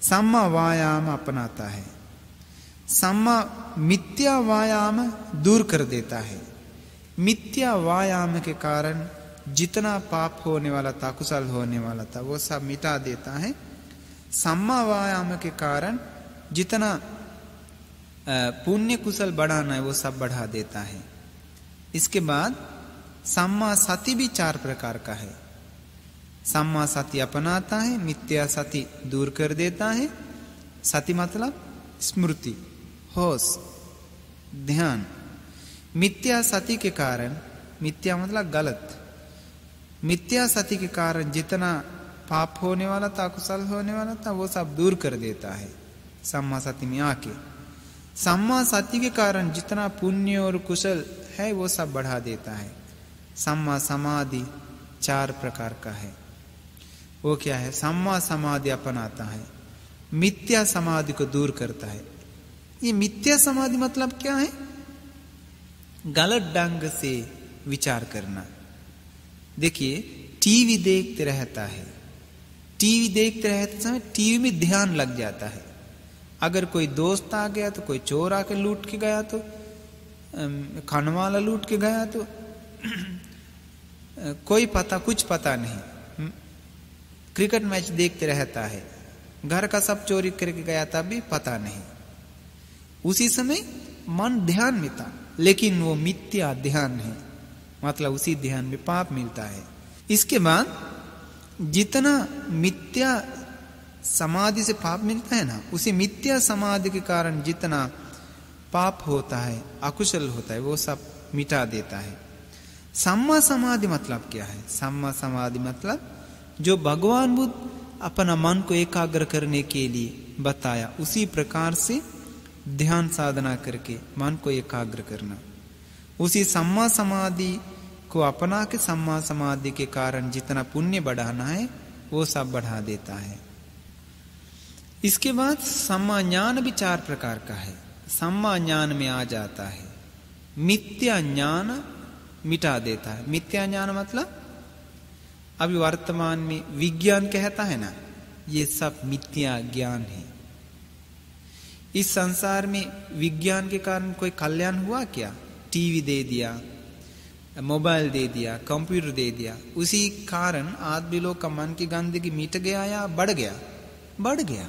सम्मा वायाम अपनाता है, सम्मा मिथ्या वायाम दूर कर देता है। मिथ्या वायाम के कारण जितना पाप होने वाला था, कुशल होने वाला था वो सब मिटा देता है। सम्मा वायाम के कारण जितना पुण्य कुशल बढ़ाना है वो सब बढ़ा देता है। इसके बाद सम्मा सति भी 4 प्रकार का है। सम्मा सति अपनाता है, मिथ्या सति दूर कर देता है। सति मतलब स्मृति, होश, ध्यान। मिथ्या सति के कारण, मिथ्या मतलब गलत, मिथ्या सति के कारण जितना पाप होने वाला था, कुशल होने वाला था वो सब दूर कर देता है सम्मा सति में आके। सम्मा सति के कारण जितना पुण्य और कुशल है वो सब बढ़ा देता है। सम्मा समाधि 4 प्रकार का है। वो क्या है? सम्मा समाधि अपनाता है, मिथ्या समाधि को दूर करता है। ये मिथ्या समाधि मतलब क्या है? गलत ढंग से विचार करना। देखिए, टीवी देखते रहता है, टीवी देखते रहते समय टीवी में ध्यान लग जाता है। अगर कोई दोस्त आ गया तो, कोई चोर आके लूट के गया तो, खाने वाला लूट के गया तो कोई पता, कुछ पता नहीं। क्रिकेट मैच देखते रहता है, घर का सब चोरी करके गया तब भी पता नहीं। उसी समय मन ध्यान में था, लेकिन वो मिथ्या ध्यान है, मतलब उसी ध्यान में पाप मिलता है। इसके बाद जितना मिथ्या समाधि से पाप मिलता है ना, उसी मिथ्या समाधि के कारण जितना पाप होता है, अकुशल होता है, वो सब मिटा देता है। सम्मा समाधि मतलब क्या है? सम्मा समाधि मतलब जो भगवान बुद्ध अपना मन को एकाग्र करने के लिए बताया, उसी प्रकार से ध्यान साधना करके मन को एकाग्र करना। उसी सम्मा समाधि को अपना के सम्मा समाधि के कारण जितना पुण्य बढ़ाना है वो सब बढ़ा देता है। इसके बाद सम्मा ज्ञान भी 4 प्रकार का है। सम्मा ज्ञान में आ जाता है, मिथ्या ज्ञान मिटा देता है। मिथ्या ज्ञान मतलब अभी वर्तमान में विज्ञान कहता है ना, ये सब मिथ्या ज्ञान है। इस संसार में विज्ञान के कारण कोई कल्याण हुआ क्या? टीवी दे दिया, मोबाइल दे दिया, कंप्यूटर दे दिया, उसी कारण आदमी लोग का मन की गंदगी मिट गया या बढ़ गया? बढ़ गया।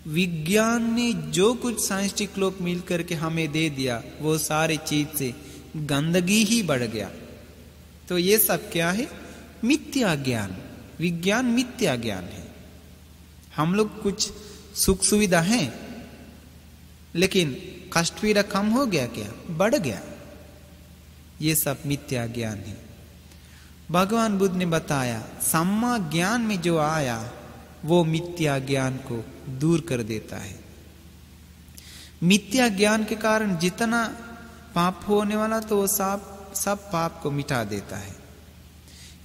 विज्ञान ने जो कुछ साइंटिस्ट लोग मिल करके हमें दे दिया वो सारी चीज से गंदगी ही बढ़ गया। तो ये सब क्या है? मिथ्या ज्ञान। विज्ञान मिथ्या ज्ञान है। हम लोग कुछ सुख सुविधा है, लेकिन कष्ट पीड़ा कम हो गया क्या? बढ़ गया। ये सब मिथ्या ज्ञान है। भगवान बुद्ध ने बताया सम्मा ज्ञान में जो आया वो मिथ्या ज्ञान को दूर कर देता है। मिथ्या ज्ञान के कारण जितना पाप होने वाला तो वो सब पाप को मिटा देता है।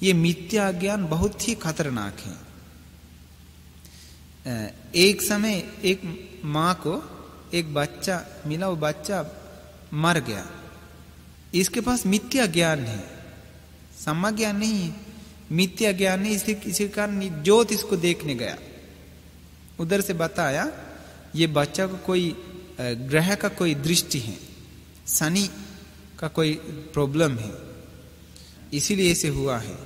ये मिथ्या ज्ञान बहुत ही खतरनाक है। एक समय एक माँ को एक बच्चा मिला, वो बच्चा मर गया, इसके पास मिथ्या ज्ञान है, सम्मा ज्ञान नहीं है, मिथ्या ज्ञान है। इसी कारण ज्योत इसको देखने गया, उधर से बताया ये बच्चा को कोई ग्रह का कोई दृष्टि है, शनि का कोई प्रॉब्लम है, इसीलिए ऐसे हुआ है।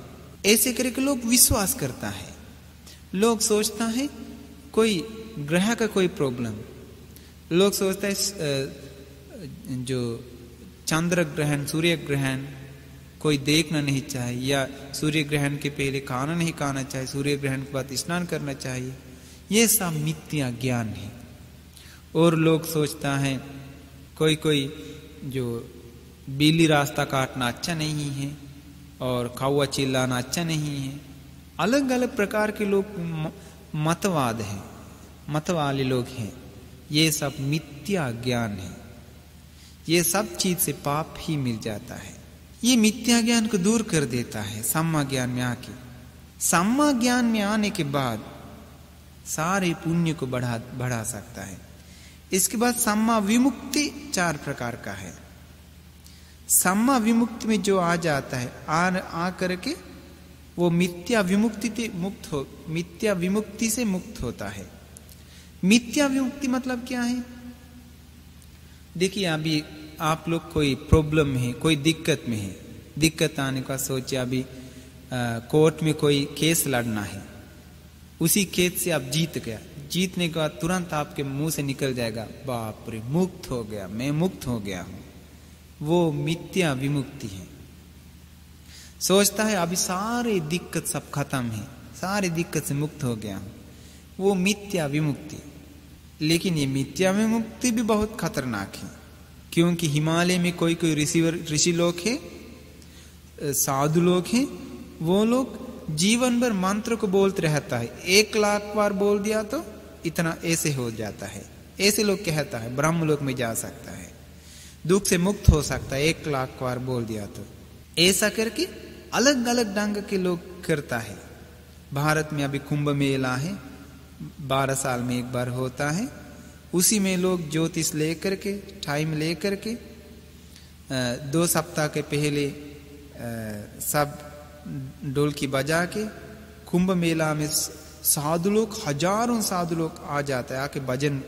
ऐसे करके लोग विश्वास करता है, लोग सोचता है कोई ग्रह का कोई प्रॉब्लम, लोग सोचता है जो चंद्र ग्रहण, सूर्य ग्रहण कोई देखना नहीं चाहिए, या सूर्य ग्रहण के पहले खाना नहीं खाना चाहिए, सूर्य ग्रहण के बाद स्नान करना चाहिए, ये सब मिथ्या ज्ञान है। और लोग सोचता है कोई कोई जो बिल्ली रास्ता काटना अच्छा नहीं है और कौवा चिल्लाना अच्छा नहीं है, अलग अलग प्रकार के लोग मतवाद है, मत वाले लोग हैं, ये सब मिथ्या ज्ञान है। ये सब चीज से पाप ही मिल जाता है। ये मिथ्या ज्ञान को दूर कर देता है सम्मा ज्ञान में आके। सम्मा ज्ञान में आने के बाद सारे पुण्य को बढ़ा सकता है। इसके बाद सम्मा विमुक्ति 4 प्रकार का है। सम्मा विमुक्ति में जो आ जाता है, आ करके वो मिथ्या विमुक्ति से मुक्त होता है। मिथ्या विमुक्ति मतलब क्या है? देखिए, अभी आप लोग कोई प्रॉब्लम है, कोई दिक्कत में है, दिक्कत आने का सोचे, अभी कोर्ट में कोई केस लड़ना है, उसी केस से आप जीत गया, जीतने के बाद तुरंत आपके मुंह से निकल जाएगा, बाप रे मुक्त हो गया, मैं मुक्त हो गया हूं। वो मिथ्या विमुक्ति है। सोचता है अभी सारे दिक्कत सब खत्म है, सारे दिक्कत से मुक्त हो गया हूं, वो मिथ्या विमुक्ति। लेकिन ये मिथ्या विमुक्ति भी बहुत खतरनाक है, क्योंकि हिमालय में कोई कोई ऋषि लोग हैं, साधु लोग हैं, वो लोग जीवन भर मंत्र को बोलते रहता है, 1 लाख बार बोल दिया तो इतना ऐसे हो जाता है, ऐसे लोग कहता है ब्रह्मलोक में जा सकता है, दुख से मुक्त हो सकता है 1 लाख बार बोल दिया तो। ऐसा करके अलग अलग ढंग के लोग करता है। भारत में अभी कुंभ मेला है, 12 साल में एक बार होता है, उसी में लोग ज्योतिष लेकर के, टाइम लेकर के 2 सप्ताह के पहले सब ढोलकी बजा के कुंभ मेला में साधु लोग, हजारों साधु लोग आ जाता है, आके भजन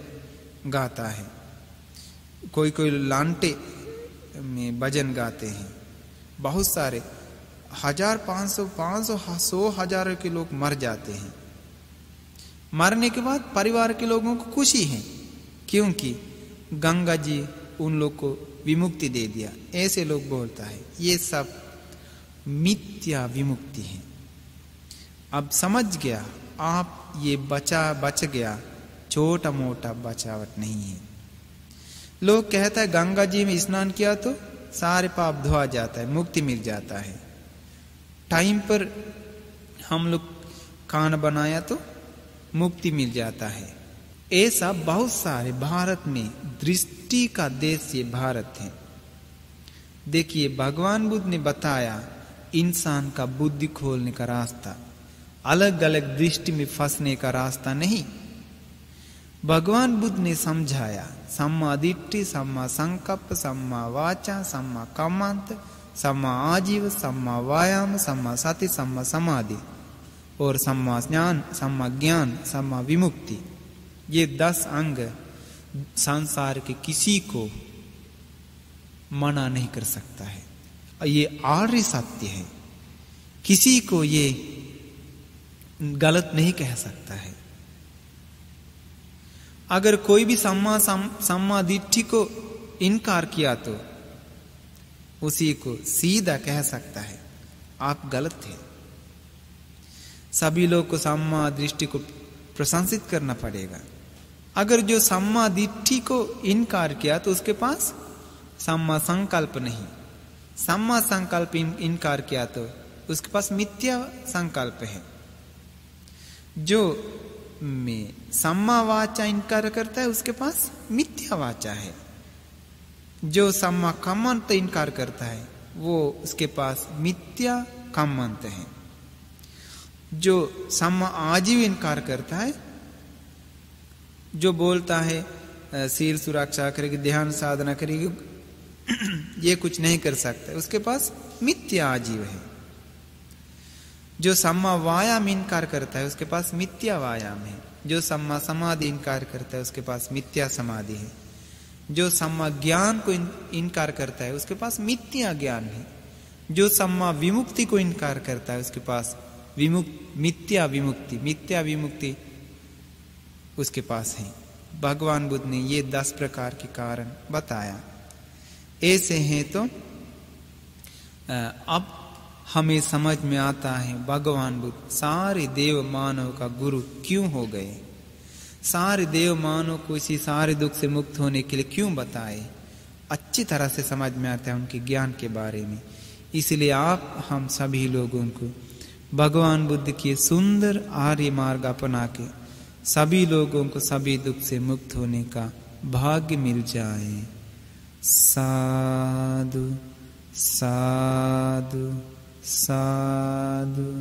गाता है। कोई कोई लांटे में भजन गाते हैं, बहुत सारे 1000, 500, 100 हजार के लोग मर जाते हैं। मरने के बाद परिवार के लोगों को खुशी है, क्योंकि गंगा जी उन लोग को विमुक्ति दे दिया, ऐसे लोग बोलता है। ये सब मिथ्या विमुक्ति है। अब समझ गया आप, ये बच गया, छोटा मोटा बचावट नहीं है। लोग कहता है गंगा जी में स्नान किया तो सारे पाप धोआ जाता है, मुक्ति मिल जाता है। टाइम पर हम लोग खाना बनाया तो मुक्ति मिल जाता है। ऐसा बहुत सारे, भारत में दृष्टि का देश ये भारत है। देखिए, भगवान बुद्ध ने बताया इंसान का बुद्धि खोलने का रास्ता, अलग अलग दृष्टि में फंसने का रास्ता नहीं। भगवान बुद्ध ने समझाया सम्मा दिट्ठि, सम्मा संकल्प, सम्मा वाचा, सम्मा कम्मांत, सम्मा आजीव, सम्मा वायाम, सम्मा सति, सम्मा समाधि और सम्मा ज्ञान, सम्मा विमुक्ति। ये 10 अंग संसार के किसी को मना नहीं कर सकता है। ये आर्य सत्य है, किसी को ये गलत नहीं कह सकता है। अगर कोई भी सम्मा दिट्ठि को इनकार किया तो उसी को सीधा कह सकता है आप गलत थे। सभी लोग को सम्मा दृष्टि को प्रशंसित करना पड़ेगा। अगर जो सम्मा दिट्ठि को इनकार किया तो उसके पास सम्मा संकल्प नहीं, सम्मा संकल्प इनकार किया तो उसके पास मिथ्या संकल्प है। जो में सम्मा वाचा इनकार करता है उसके पास मिथ्या वाचा है। जो सम्मा कम्मंत इनकार करता है वो उसके पास मिथ्या कम्मंत है। जो सम्मा आजीव इनकार करता है, जो बोलता है सील सुरक्षा करेगी, ध्यान साधना करेगी, ये कुछ नहीं कर सकता। उसके पास मिथ्या आजीव है। जो सम्मा वायाम इनकार करता है उसके पास मिथ्या वायाम है। जो सम्मा समाधि इनकार करता है उसके पास मिथ्या समाधि है। जो सम्मा ज्ञान को इनकार करता है उसके पास मिथ्या ज्ञान है। जो सम्मा विमुक्ति को इनकार करता है उसके पास मिथ्या विमुक्ति उसके पास है। भगवान बुद्ध ने ये 10 प्रकार के कारण बताया। ऐसे हैं तो अब हमें समझ में आता है भगवान बुद्ध सारे देव मानव का गुरु क्यों हो गए, सारे देव मानव को इसी सारे दुख से मुक्त होने के लिए क्यों बताए। अच्छी तरह से समझ में आता है उनके ज्ञान के बारे में। इसलिए आप हम सभी लोगों को भगवान बुद्ध के सुंदर आर्य मार्ग अपना के सभी लोगों को सभी दुख से मुक्त होने का भाग्य मिल जाए। साधु साधु साधु।